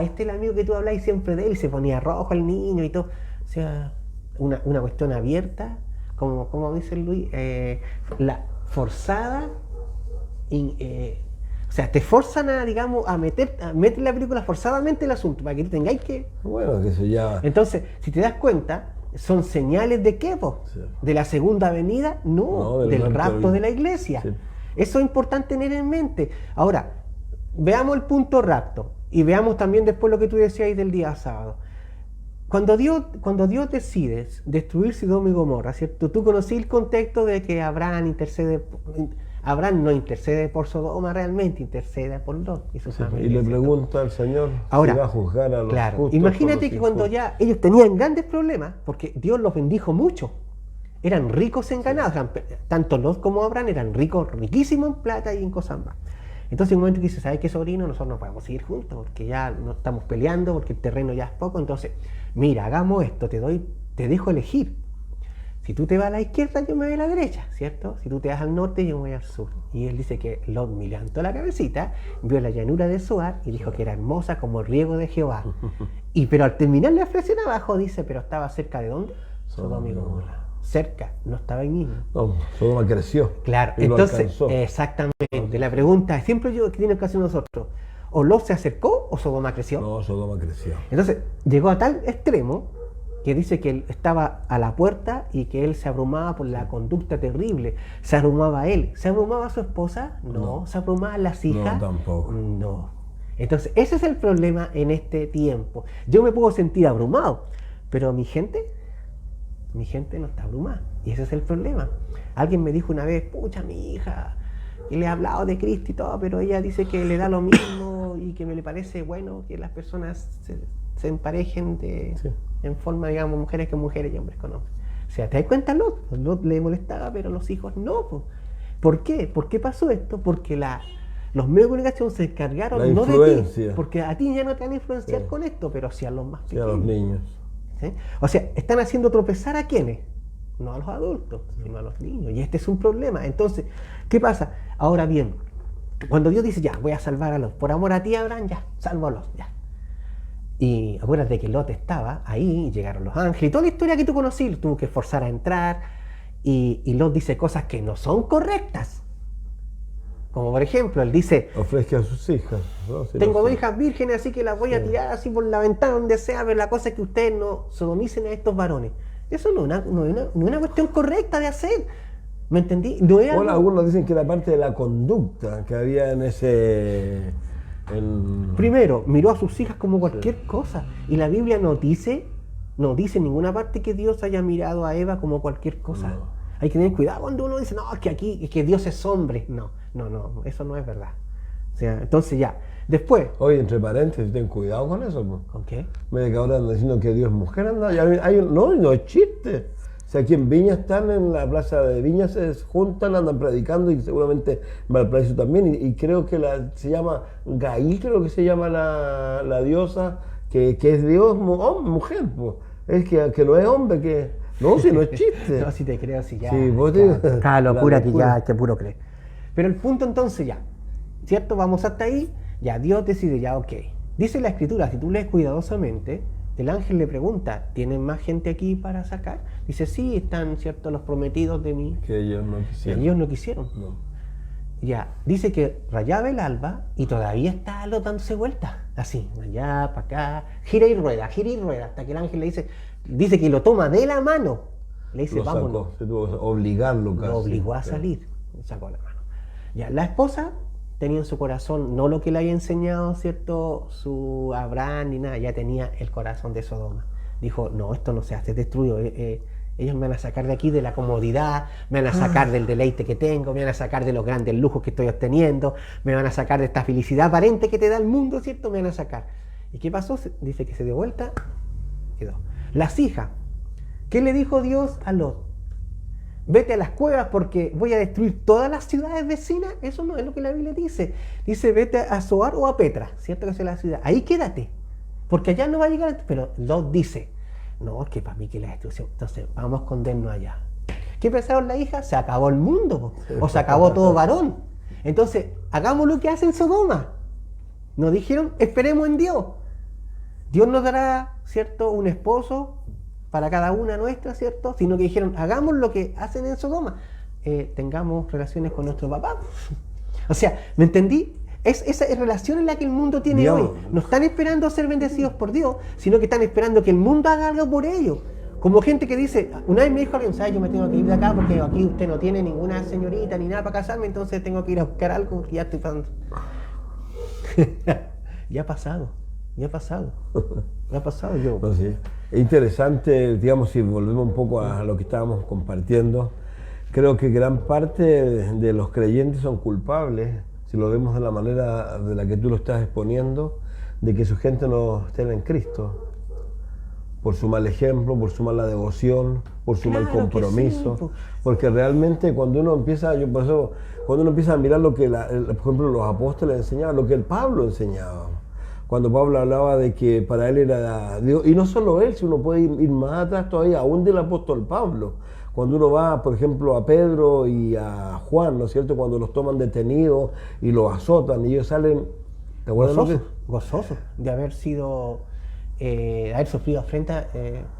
este es el amigo que tú habláis siempre de él, y se ponía rojo el niño y todo. O sea, una cuestión abierta, como dice Luis, la forzada. O sea, te forzan a meter la película forzadamente el asunto para que tú tengáis que... Bueno, que eso ya... Entonces, si te das cuenta, son señales de qué, po? Sí. ¿De la segunda venida? No, del rapto de la iglesia. Sí. Eso es importante tener en mente. Ahora, veamos el punto rapto y veamos también después lo que tú decías del día sábado. Cuando Dios decide destruir Sodoma y Gomorra, ¿cierto? Tú conocí el contexto de que Abraham no intercede por Sodoma realmente, intercede por Lot. Y le pregunta al Señor si va a juzgar a los justos. Imagínate que cuando ya ellos tenían grandes problemas, porque Dios los bendijo mucho, eran ricos en ganado, tanto Lot como Abraham eran riquísimos en plata y en cosas más. Entonces en un momento que dice, ¿sabes qué, sobrino? Nosotros no podemos seguir juntos porque ya no estamos peleando, porque el terreno ya es poco. Entonces, mira, hagamos esto, te dejo elegir. Si tú te vas a la izquierda, yo me voy a la derecha, ¿cierto? Si tú te vas al norte, yo me voy al sur. Y él dice que Lot levantó la cabecita, vio la llanura de Zoar y dijo que era hermosa como el riego de Jehová. Pero al terminar la frase en abajo dice, pero estaba cerca de ¿dónde? Sodoma y Gomorra. Cerca, no estaba ahí mismo. No, Sodoma creció. Claro, entonces, exactamente. La pregunta es siempre que tenemos que hacer nosotros. o Lot se acercó o Sodoma creció. No, Sodoma creció. Entonces, llegó a tal extremo que dice que él estaba a la puerta y que él se abrumaba por la conducta terrible. Se abrumaba él. ¿Se abrumaba su esposa? No. ¿Se abrumaban las hijas? No, tampoco. No. Entonces, ese es el problema en este tiempo. Yo me puedo sentir abrumado, pero mi gente no está abrumada. Y ese es el problema. Alguien me dijo una vez, pucha, mi hija, y le he hablado de Cristo y todo, pero ella dice que le da lo mismo y que me le parece bueno que las personas se emparejen en forma, digamos, mujeres con mujeres y hombres con hombres. O sea, ¿te das cuenta? Lot le molestaba, pero los hijos no. Po. ¿Por qué? ¿Por qué pasó esto? Porque los medios de comunicación se encargaron no de ti, porque a ti ya no te van a influenciar con esto, pero sí a los más pequeños. Sí, a los niños. ¿Sí? O sea, están haciendo tropezar ¿a quiénes? No a los adultos, sino a los niños. Y este es un problema. Entonces, ¿qué pasa? Ahora bien, cuando Dios dice, ya, voy a salvar a Lot, por amor a ti, Abraham, ya, salvo a Lot, ya. Y acuérdate que Lot estaba ahí, y llegaron los ángeles, y toda la historia que tú conocí, tuvo que forzar a entrar, y Lot dice cosas que no son correctas. Como por ejemplo, él dice, ofrezca a sus hijas. ¿No? Si tengo no, dos hijas vírgenes, así que las voy a tirar así por la ventana donde sea, pero la cosa es que ustedes no sodomicen a estos varones. Eso no es una cuestión correcta de hacer. ¿Me entendí? No es algo... Algunos dicen que era parte de la conducta que había en ese... Primero, miró a sus hijas como cualquier cosa. Y la Biblia no dice en ninguna parte que Dios haya mirado a Eva como cualquier cosa. No. Hay que tener cuidado cuando uno dice, no, es que aquí, es que Dios es hombre. No, eso no es verdad. O sea, entonces ya. Después... Oye, entre paréntesis, ten cuidado con eso. ¿No? ¿Con qué? Me que ahora andan diciendo que Dios es mujer. No es chiste. O sea, aquí en Viña están en la plaza de Viña, se juntan, andan predicando y seguramente en Valparaíso también. Y creo que se llama Gail, creo que se llama la diosa, que es Dios, mujer. Pues. Es que no es hombre, que... No, si no es chiste. No, si te creo, si ya. Sí, vos cada locura que ya te puro crees. Pero el punto entonces ya, ¿cierto? Vamos hasta ahí, ya Dios decide, ya, ok. Dice la Escritura, si tú lees cuidadosamente, el ángel le pregunta, ¿tienen más gente aquí para sacar? Dice, sí, están, ¿cierto?, los prometidos de mí. Que ellos no quisieron. Ellos no quisieron. No. Ya, dice que rayaba el alba y todavía está Lot dándose vueltas, así, allá, para acá, gira y rueda, hasta que el ángel le dice que lo toma de la mano, le dice, vámonos. Se tuvo que obligarlo casi. Lo obligó a salir, sacó la mano. Ya, la esposa tenía en su corazón, no lo que le había enseñado, ¿cierto?, su Abraham ni nada, ya tenía el corazón de Sodoma. Dijo, no, esto no se hace, destruido. Ellos me van a sacar de aquí, de la comodidad, me van a sacar del deleite que tengo, me van a sacar de los grandes lujos que estoy obteniendo, me van a sacar de esta felicidad aparente que te da el mundo, ¿cierto? Me van a sacar. ¿Y qué pasó? Dice que se dio vuelta, quedó. Las hijas. ¿Qué le dijo Dios a Lot? Vete a las cuevas porque voy a destruir todas las ciudades vecinas. Eso no es lo que la Biblia dice. Dice, vete a Zoar o a Petra, ¿cierto? Que es la ciudad. Ahí quédate, porque allá no va a llegar. Pero Lot dice, no, es que para mí que la destrucción. Entonces, vamos a escondernos allá. ¿Qué pensaron las hijas? Se acabó el mundo, o se acabó todo varón. Entonces, hagamos lo que hace en Sodoma. Nos dijeron, esperemos en Dios. Dios nos dará, ¿cierto?, un esposo para cada una nuestra, ¿cierto? Sino que dijeron, hagamos lo que hacen en Sodoma. Tengamos relaciones con nuestro papá. O sea, ¿me entendí? Es esa relación en la que el mundo tiene Dios. Hoy. No están esperando ser bendecidos por Dios, sino que están esperando que el mundo haga algo por ellos. Como gente que dice, una vez me dijo alguien, ¿sabes? Yo me tengo que ir de acá porque aquí usted no tiene ninguna señorita ni nada para casarme, entonces tengo que ir a buscar algo porque ya estoy pasando. Ya ha pasado yo. No, sí. Es interesante, digamos, si volvemos un poco a lo que estábamos compartiendo, creo que gran parte de los creyentes son culpables, si lo vemos de la manera de la que tú lo estás exponiendo, de que su gente no esté en Cristo, por su mal ejemplo, por su mala devoción, por su mal compromiso, sí. Porque realmente cuando uno empieza, cuando uno empieza a mirar lo que, por ejemplo, los apóstoles enseñaban, lo que el Pablo enseñaba, cuando Pablo hablaba de que para él era Dios, y no solo él, si uno puede ir más atrás todavía, aún del apóstol Pablo, cuando uno va, por ejemplo, a Pedro y a Juan, ¿no es cierto?, cuando los toman detenidos y los azotan y ellos salen, ¿te acuerdas? Gozosos de haber sido haber sufrido afrenta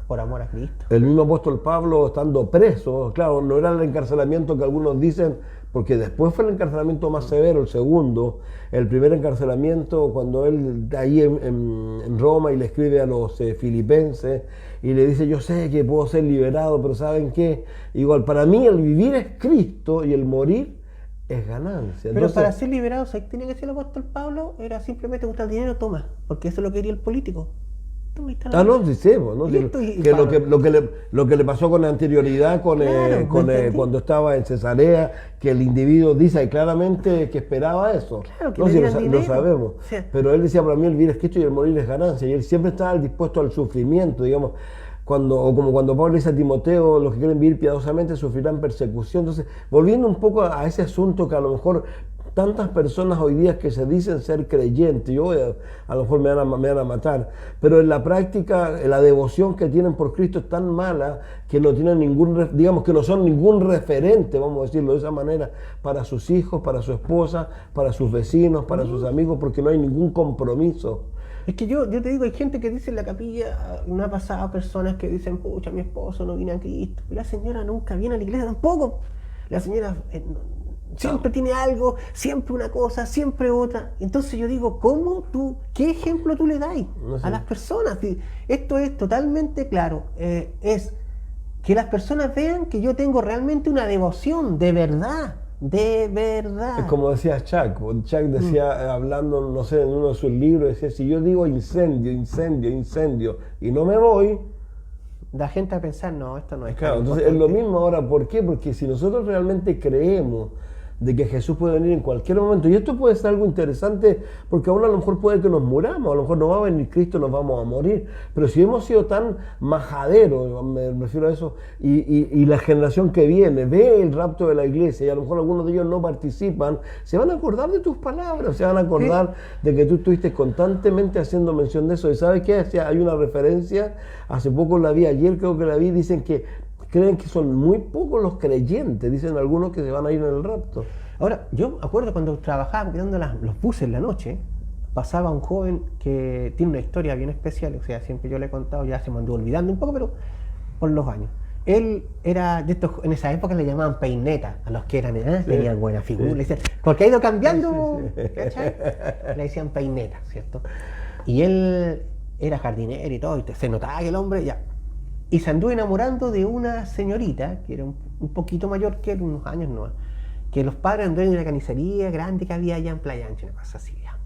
por amor a Cristo. El mismo apóstol Pablo, estando preso, claro, no era el encarcelamiento que algunos dicen, porque después fue el encarcelamiento más severo, el segundo. El primer encarcelamiento, cuando él ahí en Roma y le escribe a los filipenses y le dice: yo sé que puedo ser liberado, pero ¿saben qué? Igual, para mí el vivir es Cristo y el morir es ganancia. Pero para ser liberado, ¿sabes qué tenía que ser el apóstol Pablo? Era simplemente gusta el dinero, toma, porque eso lo quería el político. No, decimos, ¿no? Lo que le pasó con anterioridad, cuando estaba en Cesarea, que el individuo dice claramente que esperaba eso. Claro, que no, le si lo sabemos. Sí. Pero él decía: para mí el vivir es Cristo y el morir es ganancia. Y él siempre estaba dispuesto al sufrimiento, digamos. Como cuando Pablo dice a Timoteo: los que quieren vivir piadosamente sufrirán persecución. Entonces, volviendo un poco a ese asunto que a lo mejor tantas personas hoy día que se dicen ser creyentes, yo a lo mejor me van a matar, pero en la práctica la devoción que tienen por Cristo es tan mala que no tienen digamos que no son ningún referente, vamos a decirlo de esa manera, para sus hijos, para su esposa, para sus vecinos, para sus amigos, porque no hay ningún compromiso. Es que yo te digo, hay gente que dice en la capilla, me ha pasado personas que dicen: pucha, mi esposo no viene a Cristo, y la señora nunca viene a la iglesia tampoco. La señora siempre tiene algo, siempre una cosa, siempre otra. Entonces yo digo: qué ejemplo tú le das a las personas? Esto es totalmente claro, es que las personas vean que yo tengo realmente una devoción de verdad. De verdad. Es como decía Chuck decía, hablando, no sé, en uno de sus libros, decía: si yo digo incendio, incendio, incendio, y no me voy, da gente a pensar: no, esto no es. Claro, entonces es lo mismo ahora. ¿Por qué? Porque si nosotros realmente creemos de que Jesús puede venir en cualquier momento, y esto puede ser algo interesante, porque aún a lo mejor puede que nos muramos, a lo mejor no va a venir Cristo, nos vamos a morir, pero si hemos sido tan majaderos, me refiero a eso, y la generación que viene ve el rapto de la iglesia, y a lo mejor algunos de ellos no participan, se van a acordar de tus palabras, se van a acordar de que tú estuviste constantemente haciendo mención de eso. ¿Y sabes qué? Hay una referencia, hace poco la vi, ayer creo que la vi, dicen que creen que son muy pocos los creyentes, dicen algunos que se van a ir en el rapto. Ahora, yo acuerdo cuando trabajaba cuidando los buses en la noche, pasaba un joven que tiene una historia bien especial, o sea, siempre yo le he contado, ya se me anduvo olvidando un poco, pero por los años. Él era de estos, en esa época le llamaban peineta, a los que eran, tenían buena figura, le decían, porque ha ido cambiando, ¿cachai? Le decían peineta, ¿cierto? Y él era jardinero y todo, y se notaba que el hombre ya... Y se anduvo enamorando de una señorita que era un poquito mayor que él, unos años no, que los padres andaban en una carnicería grande que había allá en Playa Ancha, una cosa así ya.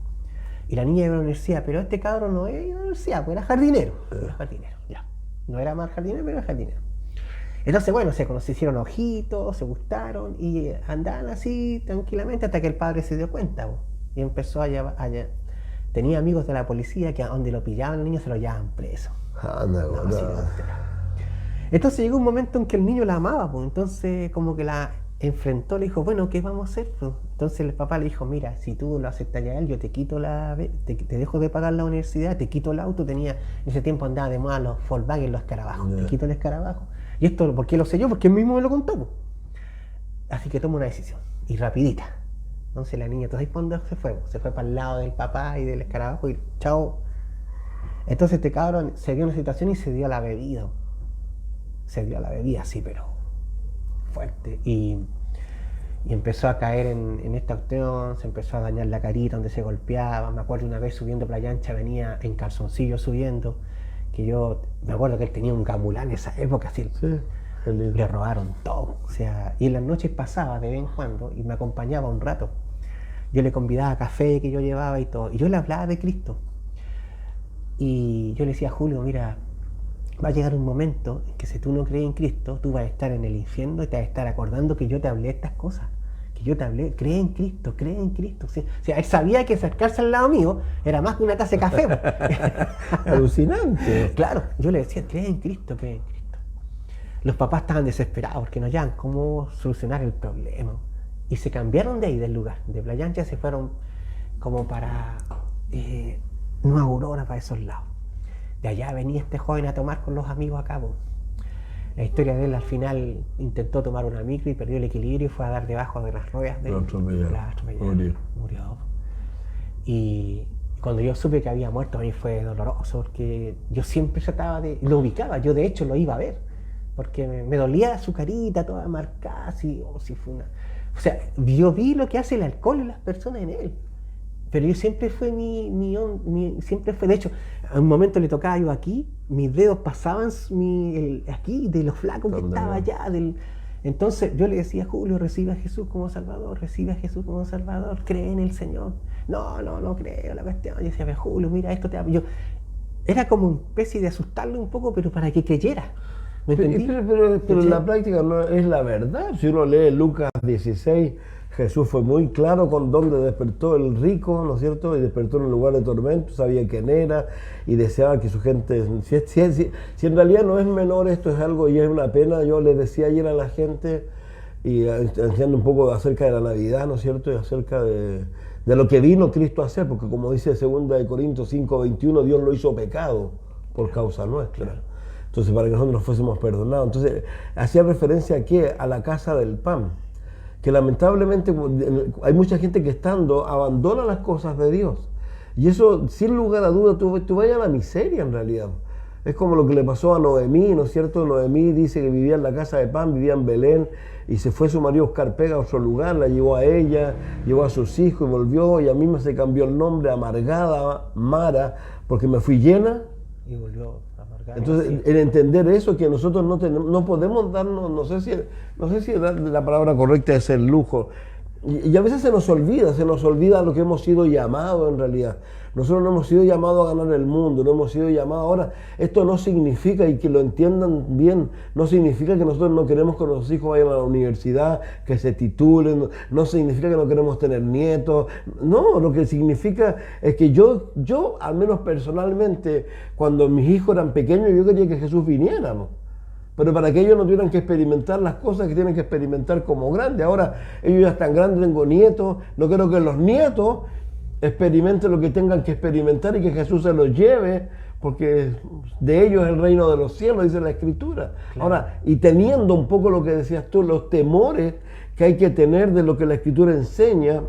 Y la niña iba a la universidad, pero este cabrón no era a la universidad, pues era jardinero. Ya. No era más jardinero, pero era jardinero. Entonces, bueno, se hicieron ojitos, se gustaron y andaban así tranquilamente hasta que el padre se dio cuenta, y empezó a llevar. Tenía amigos de la policía que a donde lo pillaban el niño se lo llevaban preso. Entonces llegó un momento en que el niño la amaba, pues, entonces como que la enfrentó, le dijo: bueno, ¿qué vamos a hacer? Pues, entonces el papá le dijo: mira, si tú lo aceptas ya a él, yo te quito te dejo de pagar la universidad, te quito el auto. En ese tiempo andaba de moda los Volkswagen, los escarabajos, te quito el escarabajo. Y esto, ¿por qué lo sé yo? Porque él mismo me lo contó, pues. Así que toma una decisión, y rapidita. Entonces la niña, ¿entonces cuándo se fue? Se fue para el lado del papá y del escarabajo y chao. Entonces este cabrón se vio en una situación y se dio a la bebida. Se dio a la bebida, sí, pero fuerte. Y empezó a caer en esta cuestión, se empezó a dañar la carita donde se golpeaba. Me acuerdo una vez subiendo Playa Ancha, venía en calzoncillo subiendo, que yo me acuerdo que él tenía un gamulán en esa época, así. Sí, le robaron todo. O sea, y en las noches pasaba de vez en cuando y me acompañaba un rato. Yo le convidaba a café que yo llevaba y todo. Y yo le hablaba de Cristo. Y yo le decía a Julio: mira, va a llegar un momento en que si tú no crees en Cristo, tú vas a estar en el infierno y te vas a estar acordando que yo te hablé de estas cosas. Que yo te hablé, cree en Cristo, cree en Cristo. O sea, él sabía que acercarse al lado mío era más que una taza de café. Alucinante. Claro, yo le decía: cree en Cristo, cree en Cristo. Los papás estaban desesperados porque no hallaban cómo solucionar el problema. Y se cambiaron de ahí, del lugar. De Playa Ancha se fueron como para... Nueva Aurora, para esos lados. De allá venía este joven a tomar con los amigos a cabo. La historia de él, al final intentó tomar una micro y perdió el equilibrio y fue a dar debajo de las ruedas del... Murió. Murió. Y Cuando yo supe que había muerto, a mí fue doloroso, porque yo siempre trataba de... Lo ubicaba, yo de hecho lo iba a ver, porque me dolía su carita toda marcada, así, si fue una... O sea, yo vi lo que hace el alcohol en las personas en él, pero yo siempre fue siempre fue, de hecho, a un momento le tocaba yo aquí, mis dedos pasaban aquí, de lo flaco que estaba allá, Entonces yo le decía a Julio, recibe a Jesús como Salvador, recibe a Jesús como Salvador, cree en el Señor. No creo la cuestión. Yo decía, Julio, mira, esto te va... Era como una especie de asustarle un poco, pero para que creyera. ¿Me entendí? Pero en la práctica no es la verdad. Si uno lee Lucas 16, Jesús fue muy claro con dónde despertó el rico, ¿no es cierto? Y despertó en un lugar de tormento, sabía quién era y deseaba que su gente... Si en realidad no es menor, esto es algo y es una pena. Yo les decía ayer a la gente, y enseñando un poco acerca de la Navidad, ¿no es cierto? Y acerca de lo que vino Cristo a hacer, porque como dice 2 Corintios 5:21, Dios lo hizo pecado por causa nuestra. Claro. Entonces, para que nosotros nos fuésemos perdonados. Entonces, hacía referencia ¿a qué? A la casa del pan. Que lamentablemente hay mucha gente que estando abandona las cosas de Dios. Y eso, sin lugar a duda, tú vayas a la miseria en realidad. Es como lo que le pasó a Noemí, ¿no es cierto? Noemí dice que vivía en la casa de pan, vivía en Belén, y se fue su marido a buscar pega a otro lugar, la llevó a ella, llevó a sus hijos y volvió, y a mí me se cambió el nombre Amargada, Mara, porque me fui llena. Y volvió amargada. Entonces, el entender eso, que nosotros no podemos darnos, no sé si la palabra correcta es el lujo, y a veces se nos olvida lo que hemos sido llamados en realidad. Nosotros no hemos sido llamados a ganar el mundo, no hemos sido llamados ahora. Esto no significa, y que lo entiendan bien, no significa que nosotros no queremos que nuestros hijos vayan a la universidad, que se titulen, no significa que no queremos tener nietos. No, lo que significa es que yo al menos personalmente, cuando mis hijos eran pequeños, yo quería que Jesús viniera, ¿no? Pero para que ellos no tuvieran que experimentar las cosas que tienen que experimentar como grandes. Ahora ellos ya están grandes, tengo nietos, no quiero que los nietos experimenten lo que tengan que experimentar y que Jesús se los lleve, porque de ellos es el reino de los cielos, dice la Escritura. Claro. Ahora, y teniendo un poco lo que decías tú, los temores que hay que tener de lo que la Escritura enseña,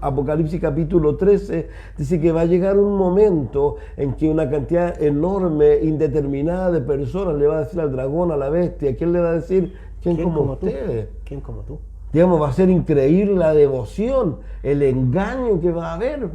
Apocalipsis capítulo 13 dice que va a llegar un momento en que una cantidad enorme, indeterminada de personas le va a decir al dragón, a la bestia, ¿quién le va a decir? ¿Quién como ustedes? ¿Quién como tú? Digamos, va a ser increíble la devoción, el engaño que va a haber.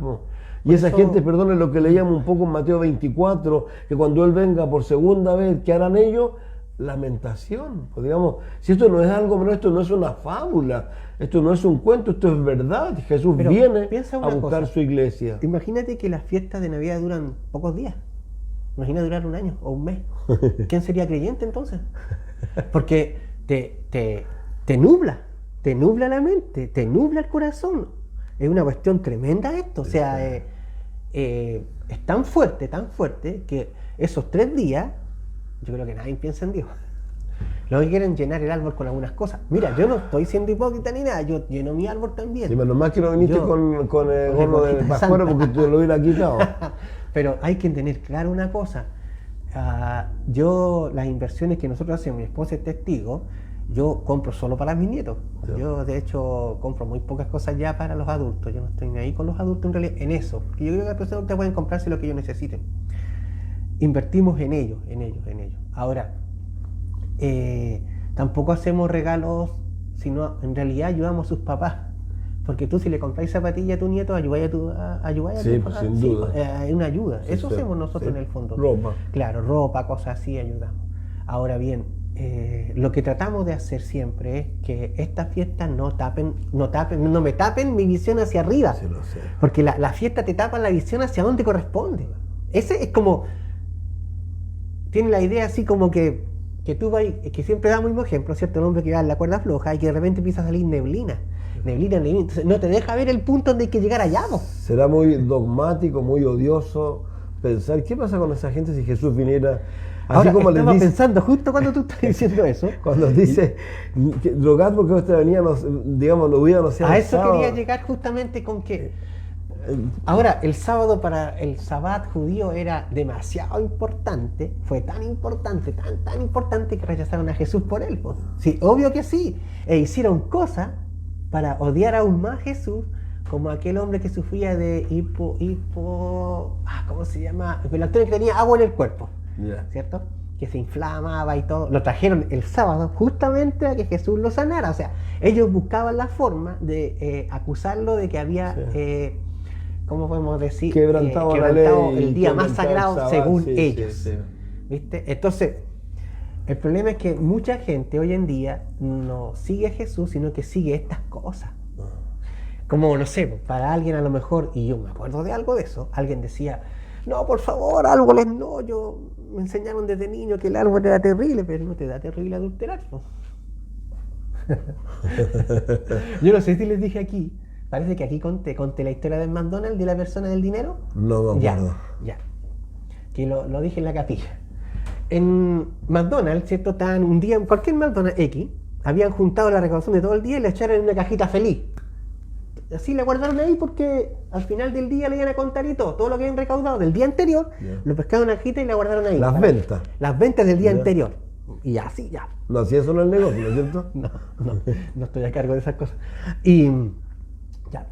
Y esa gente, perdón, lo que leíamos un poco en Mateo 24, que cuando Él venga por segunda vez, ¿qué harán ellos? Lamentación. Pues digamos, si esto no es algo menor, esto no es una fábula, esto no es un cuento, esto es verdad. Jesús viene a buscar su iglesia. Imagínate que las fiestas de Navidad duran pocos días. Imagina durar un año o un mes. ¿Quién sería creyente entonces? Porque te nubla la mente, te nubla el corazón. Es una cuestión tremenda esto. O sea, es tan fuerte que esos 3 días, yo creo que nadie piensa en Dios. Lo que quieren llenar el árbol con algunas cosas. Mira, yo no estoy siendo hipócrita ni nada, yo lleno mi árbol también. Sí, menos mal que no viniste con el gorro de Pascuero porque tú lo hubieras quitado. Pero hay que tener claro una cosa. Las inversiones que nosotros hacemos, mi esposa es testigo, yo compro solo para mis nietos. Sí. Yo, de hecho, compro muy pocas cosas ya para los adultos. Yo no estoy ni ahí con los adultos en realidad, en eso. Porque yo creo que las personas te pueden comprarse lo que ellos necesiten. Invertimos en ellos. Ahora, tampoco hacemos regalos, sino en realidad ayudamos a sus papás. Porque tú, si le compráis zapatillas a tu nieto, ayudáis a tu papá. Sin duda. Es una ayuda. Sí, eso hacemos nosotros en el fondo. Ropa. Claro, ropa, cosas así, ayudamos. Ahora bien, lo que tratamos de hacer siempre es que estas fiestas no me tapen mi visión hacia arriba. Sí, lo sé. Porque la fiesta te tapa la visión hacia donde corresponde. Ese es como... Tiene la idea así como que tú vas, que siempre damos el mismo ejemplo, ¿cierto? El hombre que va en la cuerda floja y que de repente empieza a salir neblina. Entonces no te deja ver el punto donde hay que llegar allá, ¿no? Será muy dogmático, muy odioso pensar, ¿qué pasa con esa gente si Jesús viniera? Así ahora, como estaba pensando justo cuando tú estás diciendo eso. Cuando dice, rogad porque usted venía, digamos, lo hubiera, no sé. A eso quería llegar justamente con que... Ahora, el sábado para el sabbat judío era demasiado importante, fue tan importante que rechazaron a Jesús por él. Pues. Sí, obvio que sí. E hicieron cosas para odiar aún más a Jesús, como aquel hombre que sufría de ¿cómo se llama? El actor que tenía agua en el cuerpo, ¿cierto? Que se inflamaba y todo. Lo trajeron el sábado justamente a que Jesús lo sanara. O sea, ellos buscaban la forma de acusarlo de que había, ¿cómo podemos decir? Quebrantado la ley, el día más sagrado sábado, según sí, ellos. sí. ¿Viste? Entonces, el problema es que mucha gente hoy en día no sigue a Jesús, sino que sigue estas cosas. Como, no sé, para alguien a lo mejor, y yo me acuerdo de algo de eso, alguien decía, no, por favor, árboles no, me enseñaron desde niño que el árbol era terrible, pero no te da terrible adulterar, ¿no? Yo no sé si les dije aquí, parece que aquí conté la historia del McDonald's, de la persona del dinero. No me acuerdo. Ya, que lo dije en la capilla. En McDonald's, ¿cierto? Estaban un día, en cualquier McDonald's X, habían juntado la recaudación de todo el día y la echaron en una cajita feliz. Así la guardaron ahí porque al final del día le iban a contar y todo lo que habían recaudado del día anterior, lo pescaron en una cajita y la guardaron ahí. Las ventas. Las ventas del día anterior. Y así ya. No hacía eso en el negocio, ¿no es cierto? No estoy a cargo de esas cosas. Y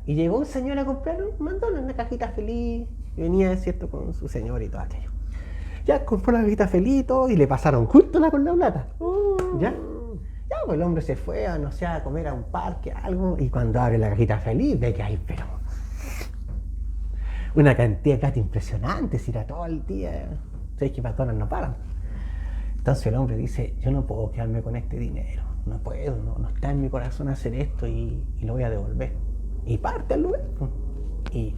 llegó un señor a comprar un McDonald's, una cajita feliz, y venía, ¿cierto?, con su señor y todo aquello. Ya compró la cajita feliz y todo, y le pasaron justo con la plata. ¿Ya? Ya, pues el hombre se fue a, no sé, a comer a un parque, algo, y cuando abre la cajita feliz, ve que hay, pero una cantidad de plata impresionante, si era todo el día. ¿Sabes que McDonald's no paran? Entonces el hombre dice, yo no puedo quedarme con este dinero, no puedo, no está en mi corazón hacer esto y lo voy a devolver. Y parte al lugar. Y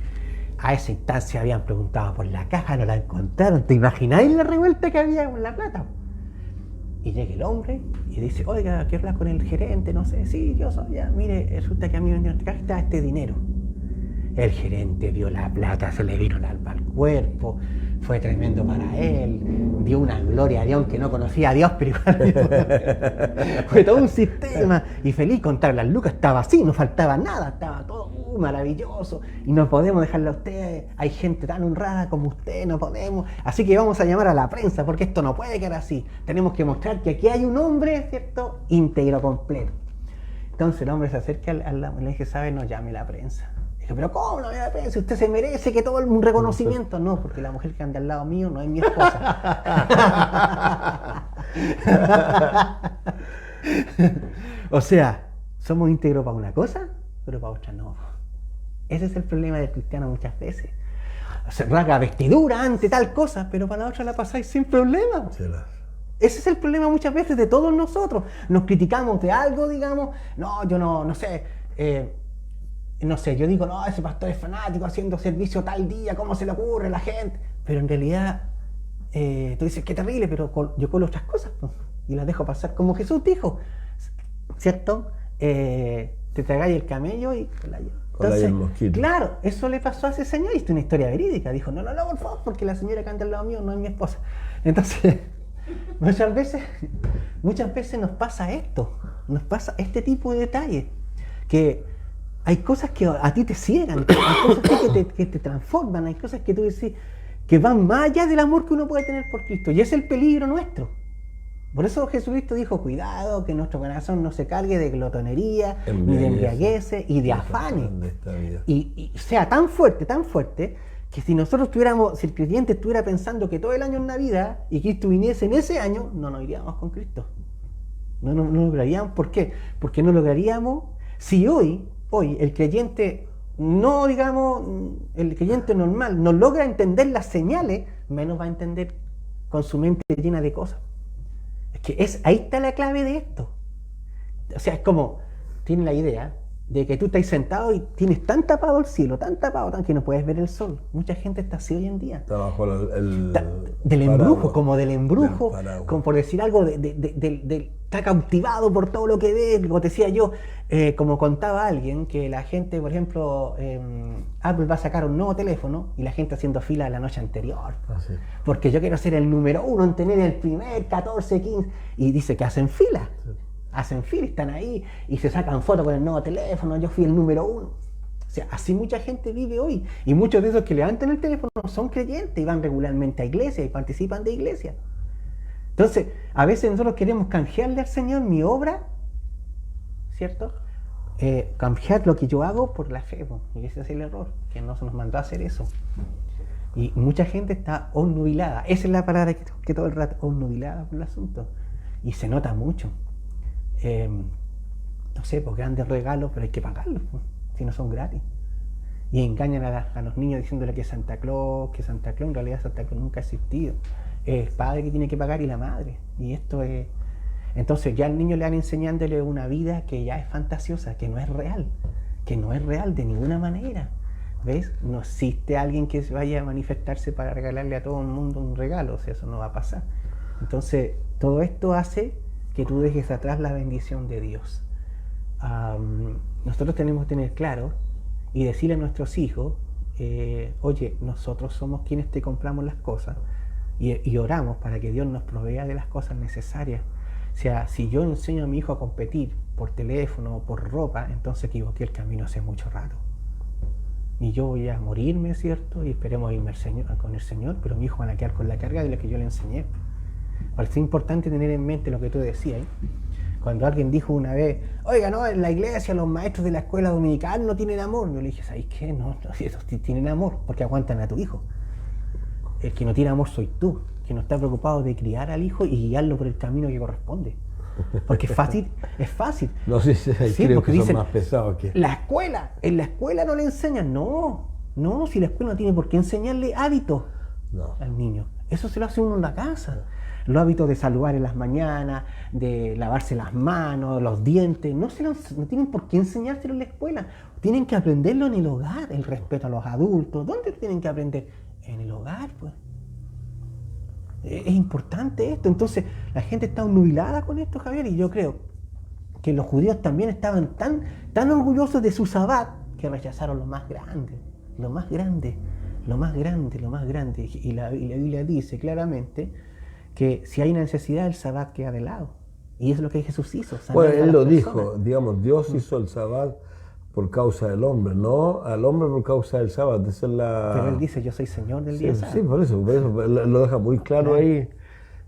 a esa instancia habían preguntado por la caja, no la encontraron. ¿Te imagináis la revuelta que había con la plata? Y llega el hombre y dice, oiga, quiero hablar con el gerente, no sé, sí, yo soy, ya, mire, resulta que a mí me vendieron esta caja, está este dinero. El gerente vio la plata, se le vino el alma al cuerpo, fue tremendo para él, dio una gloria a Dios, aunque no conocía a Dios, pero igual fue todo un sistema, y feliz contar las lucas, estaba así, no faltaba nada, estaba todo maravilloso, y no podemos dejarle a usted, hay gente tan honrada como usted, no podemos, así que vamos a llamar a la prensa, porque esto no puede quedar así, tenemos que mostrar que aquí hay un hombre, ¿cierto?, íntegro, completo. Entonces el hombre se acerca al lado y le dice, ¿sabe? No llame a la prensa. Dije, pero ¿cómo no me da pena? Si usted se merece que todo un reconocimiento. No, porque la mujer que anda al lado mío no es mi esposa. O sea, somos íntegros para una cosa, pero para otra no. Ese es el problema del cristiano muchas veces. Se rasga vestidura ante tal cosa, pero para la otra la pasáis sin problema. Ese es el problema muchas veces de todos nosotros. Nos criticamos de algo, digamos, no, yo no sé, no sé, yo digo, no, ese pastor es fanático haciendo servicio tal día, ¿cómo se le ocurre a la gente? Pero en realidad, tú dices, qué terrible, pero yo colo otras cosas, pues, y las dejo pasar como Jesús dijo, ¿cierto? Te tragáis el camello y la llevo. Entonces, el mosquito. Claro, eso le pasó a ese señor, y es una historia verídica. Dijo, no, por favor, porque la señora que anda al lado mío no es mi esposa. Entonces, muchas veces nos pasa esto, nos pasa este tipo de detalles, que hay cosas que a ti te ciegan, hay cosas que te transforman, hay cosas que tú decís que van más allá del amor que uno puede tener por Cristo, y es el peligro nuestro. Por eso Jesucristo dijo, cuidado, que nuestro corazón no se cargue de glotonería, ni de embriagueces y de afanes, y sea tan fuerte, que si si el creyente estuviera pensando que todo el año es Navidad y Cristo viniese en ese año, no nos iríamos con Cristo. No lograríamos. ¿Por qué? Porque no lograríamos, si hoy el creyente no, digamos, el creyente normal no logra entender las señales, menos va a entender con su mente llena de cosas. Es que ahí está la clave de esto. O sea, es como, tiene la idea de que tú estás sentado y tienes tan tapado el cielo, tan que no puedes ver el sol. Mucha gente está así hoy en día. Está bajo del embrujo, como del embrujo, como por decir algo, está cautivado por todo lo que ve. Como te decía yo, como contaba alguien, que la gente, por ejemplo, Apple va a sacar un nuevo teléfono y la gente haciendo fila la noche anterior. Sí. Porque yo quiero ser el número 1 en tener el primer 14, 15, y dice que hacen fila. Sí. Hacen fila, están ahí y se sacan fotos con el nuevo teléfono, yo fui el número 1. O sea, así mucha gente vive hoy. Y muchos de esos que levantan el teléfono son creyentes y van regularmente a iglesia y participan de iglesia. Entonces, a veces nosotros queremos canjearle al Señor mi obra, ¿cierto? cambiar lo que yo hago por la fe, po. Y ese es el error, que no se nos mandó a hacer eso. Y mucha gente está obnubilada, esa es la palabra que todo el rato, obnubilada por el asunto. Y se nota mucho. No sé, pues grandes regalos, pero hay que pagarlos, pues, si no son gratis. Y engañan a los niños diciéndole que Santa Claus, en realidad Santa Claus nunca ha existido. Es el padre que tiene que pagar y la madre. Y esto es... Entonces ya al niño le van enseñándole una vida que ya es fantasiosa, que no es real de ninguna manera. ¿Ves? No existe alguien que vaya a manifestarse para regalarle a todo el mundo un regalo, o sea, eso no va a pasar. Entonces, todo esto hace que tú dejes atrás la bendición de Dios. Nosotros tenemos que tener claro y decirle a nuestros hijos, oye, nosotros somos quienes te compramos las cosas y oramos para que Dios nos provea de las cosas necesarias. O sea, si yo enseño a mi hijo a competir por teléfono o por ropa, entonces equivoqué el camino hace mucho rato. Y yo voy a morirme, ¿cierto? Y esperemos irme con el Señor, pero mi hijo van a quedar con la carga de lo que yo le enseñé. Parece importante tener en mente lo que tú decías, ¿eh? Cuando alguien dijo una vez, oiga, no, en la iglesia los maestros de la escuela dominical no tienen amor. Yo le dije, ¿sabes qué? No, esos tienen amor, porque aguantan a tu hijo. El que no tiene amor soy tú, que no está preocupado de criar al hijo y guiarlo por el camino que corresponde. Porque es fácil. No sé si creo porque que dicen, son más pesados que... en la escuela no le enseñan. No, si la escuela no tiene por qué enseñarle hábitos al niño. Eso se lo hace uno en la casa. Los hábitos de saludar en las mañanas, de lavarse las manos, los dientes, no tienen por qué enseñárselo en la escuela. Tienen que aprenderlo en el hogar, el respeto a los adultos. ¿Dónde tienen que aprender? En el hogar, pues. Es importante esto. Entonces, la gente está obnubilada con esto, Javier, y yo creo que los judíos también estaban tan orgullosos de su sabbat que rechazaron lo más grande. Y la Biblia dice claramente que si hay una necesidad, el sabbat queda de lado. Y es lo que Jesús hizo. Bueno, Él lo dijo, digamos, Dios hizo el sabbat por causa del hombre, no al hombre por causa del sábado. Pero Él dice, yo soy Señor del día sábado. Sí, por eso lo deja muy claro ahí.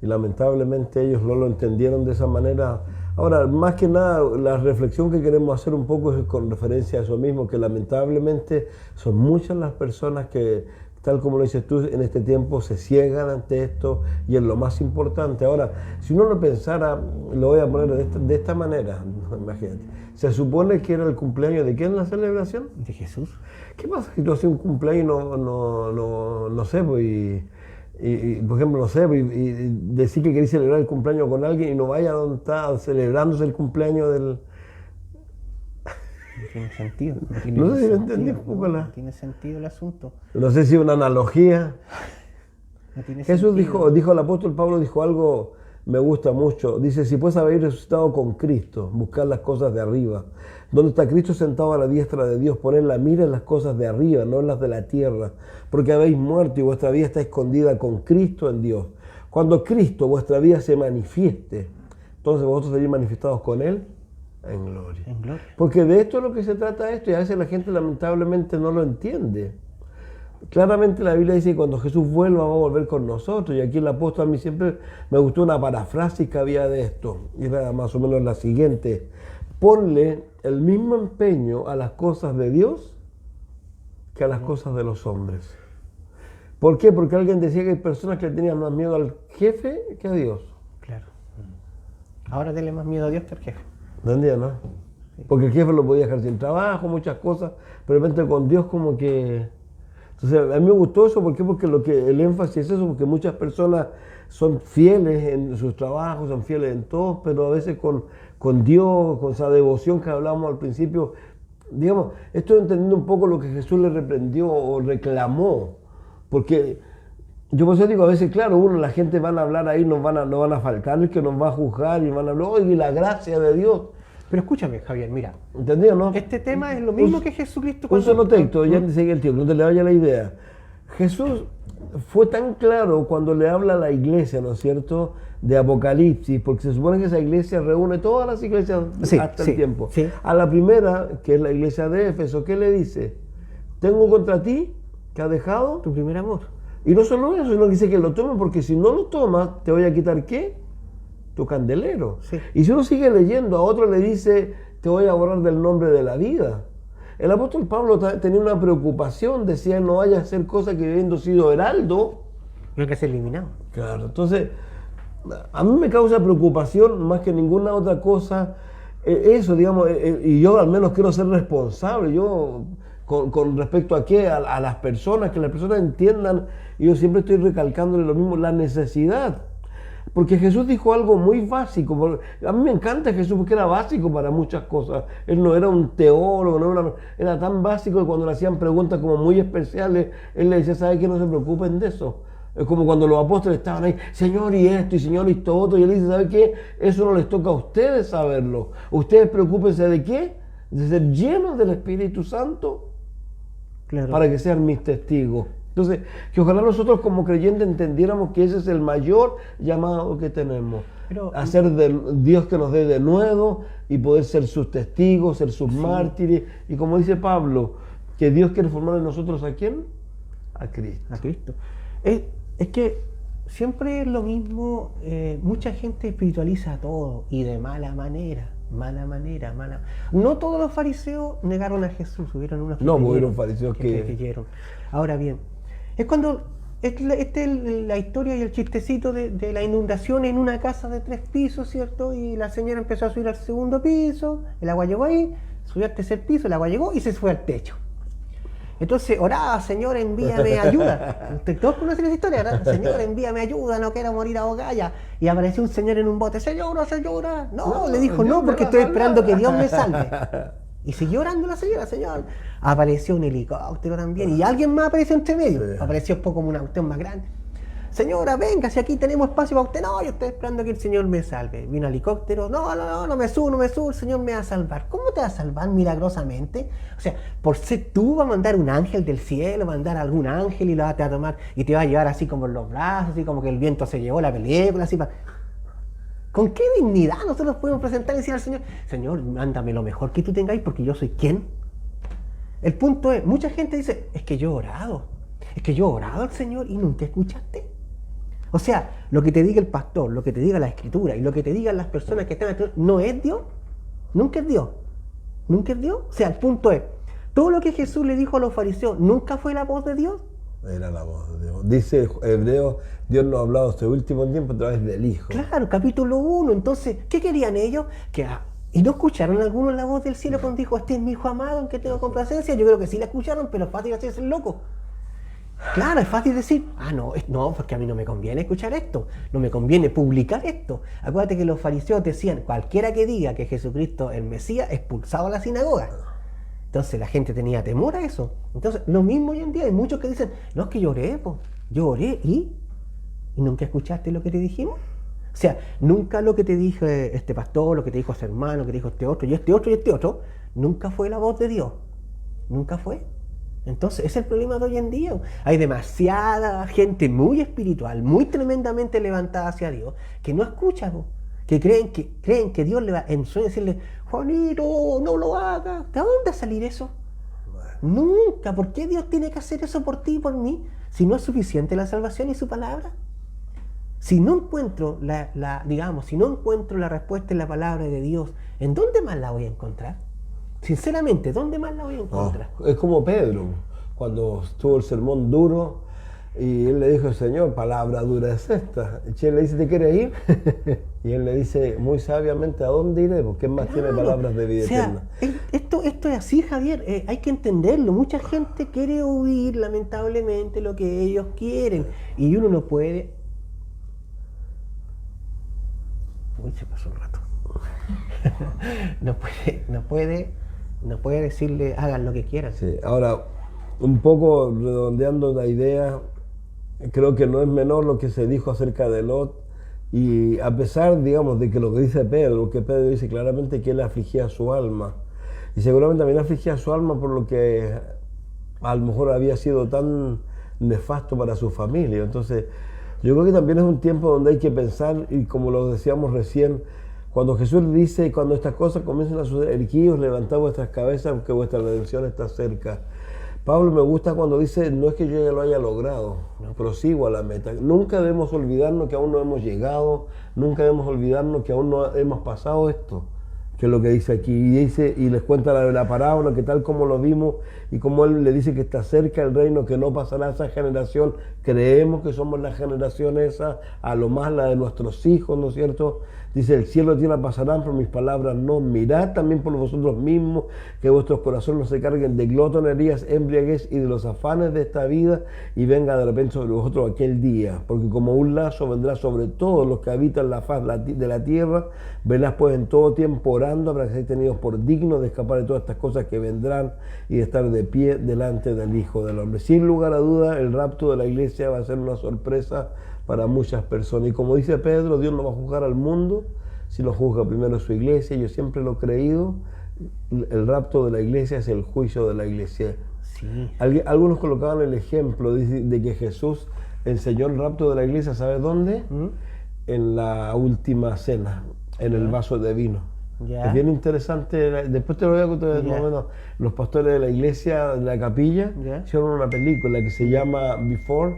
Y lamentablemente ellos no lo entendieron de esa manera. Ahora, más que nada, la reflexión que queremos hacer un poco es con referencia a eso mismo, que lamentablemente son muchas las personas que, tal como lo dices tú, en este tiempo se ciegan ante esto y es lo más importante. Ahora, si uno lo pensara, lo voy a poner de esta manera, imagínate. Se supone que era el cumpleaños de ¿quién la celebración? De Jesús. ¿Qué pasa si tú haces un cumpleaños no sé, pues, y por ejemplo, no sé, pues, y decir que querés celebrar el cumpleaños con alguien y no vaya donde está celebrándose el cumpleaños del... No tiene sentido. No sé si lo entendí un poco. No tiene sentido el asunto. No sé si una analogía. No tiene Jesús sentido. dijo, el apóstol Pablo dijo algo, me gusta mucho. Dice, si pues habéis resucitado con Cristo, buscad las cosas de arriba. Donde está Cristo sentado a la diestra de Dios, poned la mira en las cosas de arriba, no en las de la tierra. Porque habéis muerto y vuestra vida está escondida con Cristo en Dios. Cuando Cristo, vuestra vida, se manifieste, entonces vosotros seréis manifestados con Él en gloria. Porque de esto es lo que se trata esto, y a veces la gente lamentablemente no lo entiende. Claramente la Biblia dice que cuando Jesús vuelva va a volver con nosotros, y aquí el apóstol, a mí siempre me gustó una parafrasis que había de esto, y era más o menos la siguiente: ponle el mismo empeño a las cosas de Dios que a las cosas de los hombres. ¿Por qué? Porque alguien decía que hay personas que le tenían más miedo al jefe que a Dios. Claro. Ahora tenle más miedo a Dios que al jefe. ¿Entendía, no? Porque el jefe lo podía dejar sin trabajo, muchas cosas, pero de repente con Dios como que... Entonces a mí me gustó eso, ¿por qué? Porque el énfasis es eso, porque muchas personas son fieles en sus trabajos, son fieles en todo, pero a veces con Dios, con esa devoción que hablábamos al principio, digamos, estoy entendiendo un poco lo que Jesús le reprendió o reclamó, porque yo por eso digo, a veces, claro, la gente van a hablar ahí, no van a faltar, el que nos va a juzgar y van a hablar, oye, la gracia de Dios. Pero escúchame, Javier, mira. ¿Entendido, no? Este tema es lo mismo que Jesucristo. Un solo texto, ya te sigue el tiempo, no te le vaya la idea. Jesús fue tan claro cuando le habla a la iglesia, ¿no es cierto?, de Apocalipsis, porque se supone que esa iglesia reúne todas las iglesias hasta el tiempo. Sí. A la primera, que es la iglesia de Éfeso, ¿qué le dice? Tengo contra ti que has dejado tu primer amor. Y no solo eso, sino que dice que lo tomes, porque si no lo tomas, te voy a quitar ¿qué? Tu candelero. Sí. Y si uno sigue leyendo, a otro le dice te voy a borrar del nombre de la vida. El apóstol Pablo tenía una preocupación, decía, no vaya a hacer cosas que habiendo sido heraldo, No que ser eliminado. claro, entonces a mí me causa preocupación más que ninguna otra cosa eso, digamos, y yo al menos quiero ser responsable, yo con respecto a qué, a las personas, que las personas entiendan, y yo siempre estoy recalcándole lo mismo, la necesidad. Porque Jesús dijo algo muy básico. A mí me encanta Jesús porque era básico para muchas cosas. Él no era un teólogo, era tan básico que cuando le hacían preguntas como muy especiales, él le decía, ¿sabe qué? No se preocupen de eso. Es como cuando los apóstoles estaban ahí, Señor y esto, y Señor y esto otro, y él dice, ¿sabe qué? Eso no les toca a ustedes saberlo. Ustedes preocúpense de qué? De ser llenos del Espíritu Santo, Claro. para que sean mis testigos. Entonces, que ojalá nosotros como creyentes entendiéramos que ese es el mayor llamado que tenemos. Pero, hacer de Dios que nos dé de nuevo y poder ser sus testigos, ser sus mártires. Y como dice Pablo, que Dios quiere formar en nosotros ¿a quién? A Cristo. A Cristo. Es que siempre es lo mismo, mucha gente espiritualiza todo y de mala manera. No todos los fariseos negaron a Jesús, hubieron unos No, creyeron, hubieron fariseos que creyeron. Ahora bien, es cuando esta es la historia y el chistecito de la inundación en una casa de 3 pisos, ¿cierto? Y la señora empezó a subir al 2.º piso, el agua llegó ahí, subió al 3.er piso, el agua llegó y se fue al techo. Entonces oraba, Señor, envíame ayuda. Todos conocen esa historia, ¿verdad? Señor, envíame ayuda, no quiero morir ahogada. Y apareció un señor en un bote, señora. No, le dijo, no, porque estoy esperando que Dios me salve. Y siguió orando la señora, Señor. Apareció un helicóptero también. Y alguien más apareció entre medio. Sí. Apareció un poco como una cuestión más grande. Señora, venga, si aquí tenemos espacio para usted. No, yo estoy esperando que el Señor me salve. Vino el helicóptero. No me subo, el Señor me va a salvar. ¿Cómo te va a salvar milagrosamente? O sea, por ser tú va a mandar un ángel del cielo, va a mandar algún ángel y lo va a tomar y te va a llevar así como en los brazos, así como que el viento se llevó la película, así para... ¿Con qué dignidad nosotros podemos presentar y decir al Señor, Señor, mándame lo mejor que tú tengáis porque yo soy quién? El punto es, mucha gente dice, es que yo he orado al Señor y nunca escuchaste. O sea, lo que te diga el pastor, lo que te diga la Escritura y lo que te digan las personas que están aquí, ¿no es Dios? ¿Nunca es Dios? ¿Nunca es Dios? O sea, el punto es, todo lo que Jesús le dijo a los fariseos, ¿nunca fue la voz de Dios? Era la voz de Dios. Dice Hebreo, Dios nos ha hablado este último tiempo a través del Hijo. Claro, capítulo 1. Entonces, ¿qué querían ellos? ¿Y no escucharon algunos la voz del cielo cuando dijo, este es mi hijo amado en que tengo complacencia? Yo creo que sí la escucharon, pero es fácil hacerse el loco. Claro, es fácil decir, no, porque a mí no me conviene escuchar esto, no me conviene publicar esto. Acuérdate que los fariseos decían, cualquiera que diga que Jesucristo es el Mesías, expulsado a la sinagoga. Entonces la gente tenía temor a eso. Entonces, lo mismo hoy en día, hay muchos que dicen, no, es que yo oré, ¿y nunca escuchaste lo que te dijimos? O sea, nunca lo que te dije este pastor, lo que te dijo ese hermano, lo que te dijo este otro, y este otro, y este otro, nunca fue la voz de Dios. Nunca fue. Entonces, ese es el problema de hoy en día. Hay demasiada gente muy espiritual, muy tremendamente levantada hacia Dios, que no escucha, que creen que Dios le va en sueño decirle, Juanito, no lo hagas. ¿De dónde va a salir eso? Bueno. Nunca. ¿Por qué Dios tiene que hacer eso por ti y por mí? Si no es suficiente la salvación y su palabra. Si no encuentro si no encuentro la respuesta en la palabra de Dios, ¿en dónde más la voy a encontrar? Sinceramente, ¿dónde más la voy a encontrar? Es como Pedro, cuando estuvo el sermón duro y él le dijo, Señor, palabra dura es esta. Y él le dice, ¿te quieres ir? Y él le dice muy sabiamente, ¿a dónde iré? Porque más tiene palabras de vida eterna. Esto es así, Javier, hay que entenderlo. Mucha gente quiere oír, lamentablemente, lo que ellos quieren. Y uno no puede... Uy, se pasó un rato. No puede decirle hagan lo que quieran. Sí. Ahora, un poco redondeando la idea, creo que no es menor lo que se dijo acerca de Lot, y a pesar, digamos, de que lo que dice Pedro, que Pedro dice claramente que él afligía su alma, y seguramente también afligía su alma por lo que a lo mejor había sido tan nefasto para su familia. Entonces, yo creo que también es un tiempo donde hay que pensar, y como lo decíamos recién, cuando Jesús dice, cuando estas cosas comiencen a suceder, erguíos, levantad vuestras cabezas, porque vuestra redención está cerca. Pablo me gusta cuando dice, no es que yo ya lo haya logrado, prosigo a la meta. Nunca debemos olvidarnos que aún no hemos llegado, nunca debemos olvidarnos que aún no hemos pasado esto. que es lo que dice aquí. Y dice, y les cuenta la parábola, que tal como lo vimos, y como él le dice que está cerca el reino, que no pasará esa generación. Creemos que somos la generación esa, a lo más la de nuestros hijos, ¿no es cierto? Dice, el cielo y la tierra pasarán, pero mis palabras no. Mirad también por vosotros mismos, que vuestros corazones no se carguen de glotonerías, embriaguez y de los afanes de esta vida, y venga de repente sobre vosotros aquel día. Porque como un lazo vendrá sobre todos los que habitan la faz de la tierra. Verás pues en todo tiempo orando para que seáis tenidos por dignos de escapar de todas estas cosas que vendrán y de estar de pie delante del Hijo del Hombre. Sin lugar a duda, el rapto de la iglesia va a ser una sorpresa para muchas personas. Y como dice Pedro, Dios no va a juzgar al mundo, sino juzga primero su iglesia. Yo siempre lo he creído, el rapto de la iglesia es el juicio de la iglesia. Sí. Algunos colocaban el ejemplo de que Jesús enseñó el rapto de la iglesia, ¿sabe dónde? En la última cena, en el vaso de vino. Ya. Es bien interesante, después te lo voy a contar, más o menos. Los pastores de la iglesia, de la capilla, hicieron una película que se llama Before,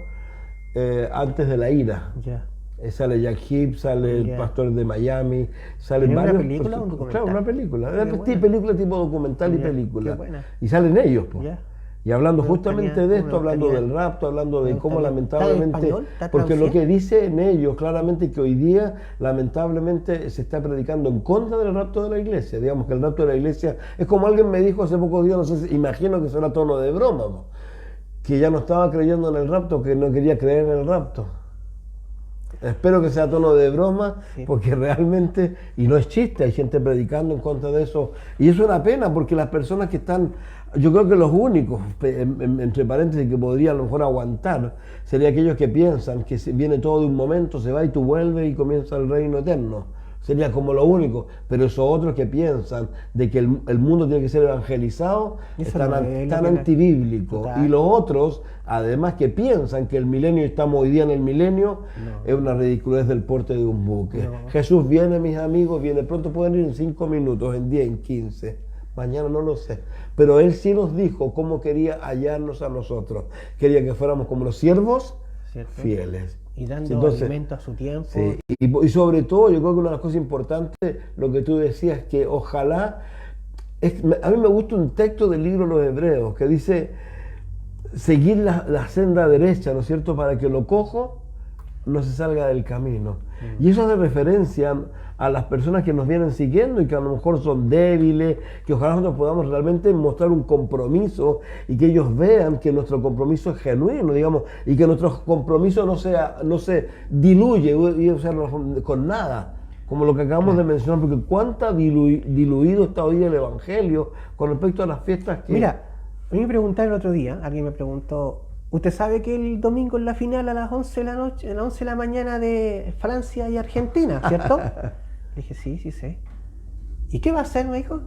antes de la ira. Sale Jack Hibbs, sale el pastor de Miami, salen varios. ¿Una película o un documental? Claro, una película. Película tipo documental y película. Qué buena. Y salen ellos, pues. Y hablando justamente de esto, hablando del rapto, hablando de cómo lamentablemente, porque lo que dice en ellos claramente que hoy día lamentablemente se está predicando en contra del rapto de la iglesia. Digamos que el rapto de la iglesia es como alguien me dijo hace pocos días, no sé, imagino que será tono de broma, ¿no? Que ya no estaba creyendo en el rapto, que no quería creer en el rapto. Espero que sea tono de broma, porque realmente, y no es chiste, hay gente predicando en contra de eso, y eso es una pena, porque las personas que están, yo creo que los únicos, entre paréntesis, que podrían a lo mejor aguantar, serían aquellos que piensan que viene todo de un momento, se va y tú vuelves y comienza el reino eterno. Sería como lo único, pero esos otros que piensan de que el mundo tiene que ser evangelizado, están antibíblicos. Y los otros, además, que piensan que el milenio, estamos hoy día en el milenio, es una ridiculez del porte de un buque. Jesús viene, mis amigos, viene pronto, pueden ir en 5 minutos, en 10, en 15. Mañana no lo sé. Pero Él sí nos dijo cómo quería hallarnos a nosotros. Quería que fuéramos como los siervos fieles. Y dando alimento a su tiempo. Sí. Y sobre todo, yo creo que una de las cosas importantes, lo que tú decías, que ojalá, a mí me gusta un texto del libro de los Hebreos, que dice, seguir la senda derecha, ¿no es cierto?, para que lo cojo no se salga del camino. Y eso hace referencia a las personas que nos vienen siguiendo y que a lo mejor son débiles, que ojalá nosotros podamos realmente mostrar un compromiso y que ellos vean que nuestro compromiso es genuino, digamos, y que nuestro compromiso no se diluye con nada, como lo que acabamos de mencionar, porque cuánta diluido está hoy el Evangelio con respecto a las fiestas que... Mira, a mí me preguntaron el otro día, alguien me preguntó, ¿usted sabe que el domingo es la final a las 11 de la noche, a las 11 de la mañana de Francia y Argentina, ¿cierto? Le dije, sí, sí sé. ¿Y qué va a hacer, me dijo?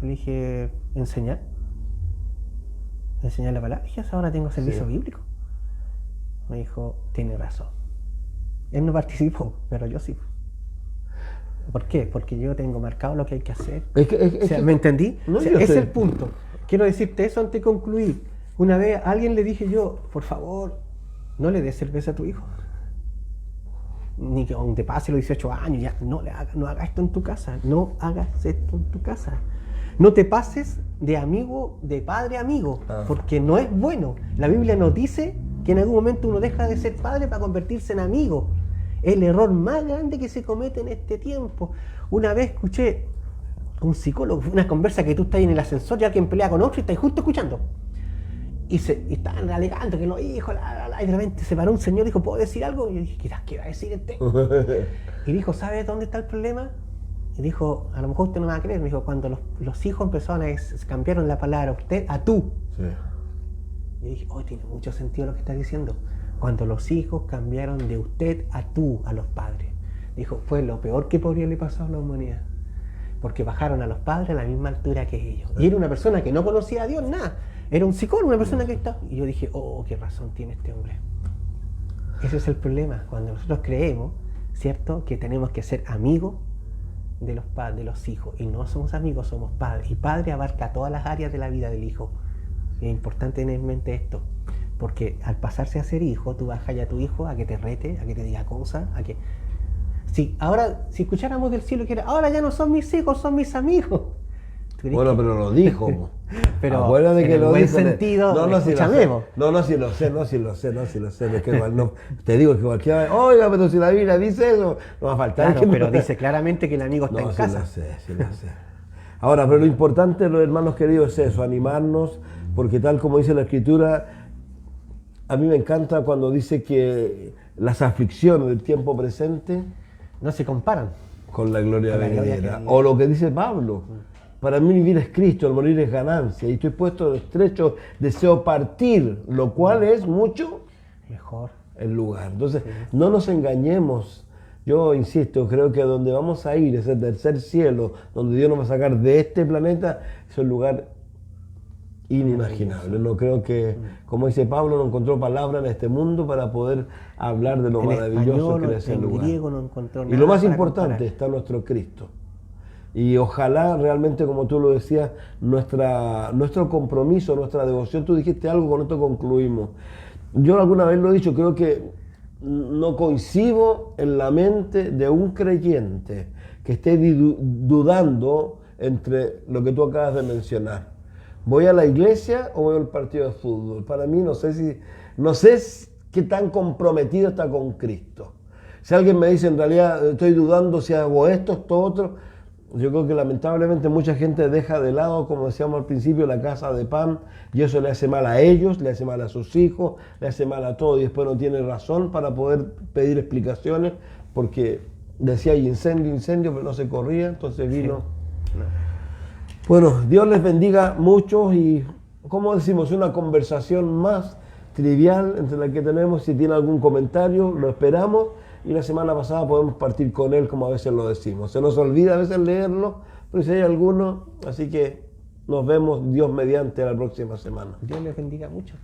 Le dije, enseñar. Enseñar la palabra. Y dije, ahora tengo servicio bíblico. Me dijo, tiene razón. Él no participó, pero yo sí. ¿Por qué? Porque yo tengo marcado lo que hay que hacer. ¿Me entendí? No, ese es el punto. Quiero decirte eso antes de concluir. Una vez a alguien le dije yo, por favor, no le des cerveza a tu hijo. Ni que aún te pase los 18 años, ya no hagas esto en tu casa, no hagas esto en tu casa. No te pases de amigo, de padre a amigo, porque no es bueno. La Biblia nos dice que en algún momento uno deja de ser padre para convertirse en amigo. Es el error más grande que se comete en este tiempo. Una vez escuché a un psicólogo, una conversa que tú estás en el ascensor y alguien pelea con otro y estás justo escuchando. Y estaban alegando que los hijos, y de repente se paró un señor y dijo, ¿puedo decir algo? Y yo dije, ¿qué va a decir este? Y dijo, ¿sabes dónde está el problema? Y dijo, a lo mejor usted no me va a creer. Me dijo, cuando los hijos empezaron cambiaron la palabra usted a tú. Sí. Y yo dije, tiene mucho sentido lo que está diciendo. Cuando los hijos cambiaron de usted a tú, a los padres. Dijo, fue lo peor que podría le pasar a la humanidad. Porque bajaron a los padres a la misma altura que ellos. Y era una persona que no conocía a Dios, nada. Era un psicólogo, una persona que está... Y yo dije, qué razón tiene este hombre. Ese es el problema. Cuando nosotros creemos, ¿cierto?, que tenemos que ser amigos de los hijos. Y no somos amigos, somos padres. Y padre abarca todas las áreas de la vida del hijo. Y es importante tener en mente esto. Porque al pasarse a ser hijo, tú vas a tu hijo a que te rete, a que te diga cosas, a que... Si ahora, si escucháramos del cielo que era, ahora ya no son mis hijos, son mis amigos. ¿Tú crees Bueno, que- pero lo dijo. Pero Acuérdate en que el lo buen dijo. sentido, No, no, sí lo escúchame, sé. vos. No, sí lo sé. Es que igual no, te digo que cualquiera, oiga, pero si la Biblia dice eso, no va a faltar. Claro, que no- pero dice claramente que el amigo está No, en sí casa. lo sé, sí lo sé. Ahora, pero lo importante, los hermanos queridos, es eso, animarnos, porque tal como dice la Escritura, a mí me encanta cuando dice que las aflicciones del tiempo presente No se comparan. con la gloria Con la gloria venidera. venidera. O lo que dice Pablo, para mí vivir es Cristo, el morir es ganancia, y estoy puesto en estrecho deseo partir, lo cual es mucho Mejor. el lugar. Entonces, no nos engañemos. Yo insisto, creo que donde vamos a ir, ese tercer cielo, donde Dios nos va a sacar de este planeta, es un lugar inimaginable. No creo que, como dice Pablo, no encontró palabra en este mundo para poder hablar de lo En maravilloso español, que es el en lugar. griego no encontró Y nada lo más para importante, comparar. está nuestro Cristo. Y ojalá realmente, como tú lo decías, nuestro compromiso, nuestra devoción, tú dijiste algo, con esto concluimos. Yo alguna vez lo he dicho, creo que no coincido en la mente de un creyente que esté dudando entre lo que tú acabas de mencionar. ¿Voy a la iglesia o voy al partido de fútbol? Para mí no sé qué tan comprometido está con Cristo. Si alguien me dice en realidad estoy dudando si hago esto otro, yo creo que lamentablemente mucha gente deja de lado, como decíamos al principio, la casa de pan, y eso le hace mal a ellos, le hace mal a sus hijos, le hace mal a todo, y después no tiene razón para poder pedir explicaciones, porque decía incendio, pero no se corría, entonces vino. Bueno, Dios les bendiga mucho y, como decimos, una conversación más trivial entre la que tenemos. Si tiene algún comentario, lo esperamos. Y la semana pasada podemos partir con él, como a veces lo decimos. Se nos olvida a veces leerlo, pero si hay alguno, así que nos vemos Dios mediante la próxima semana. Dios les bendiga mucho.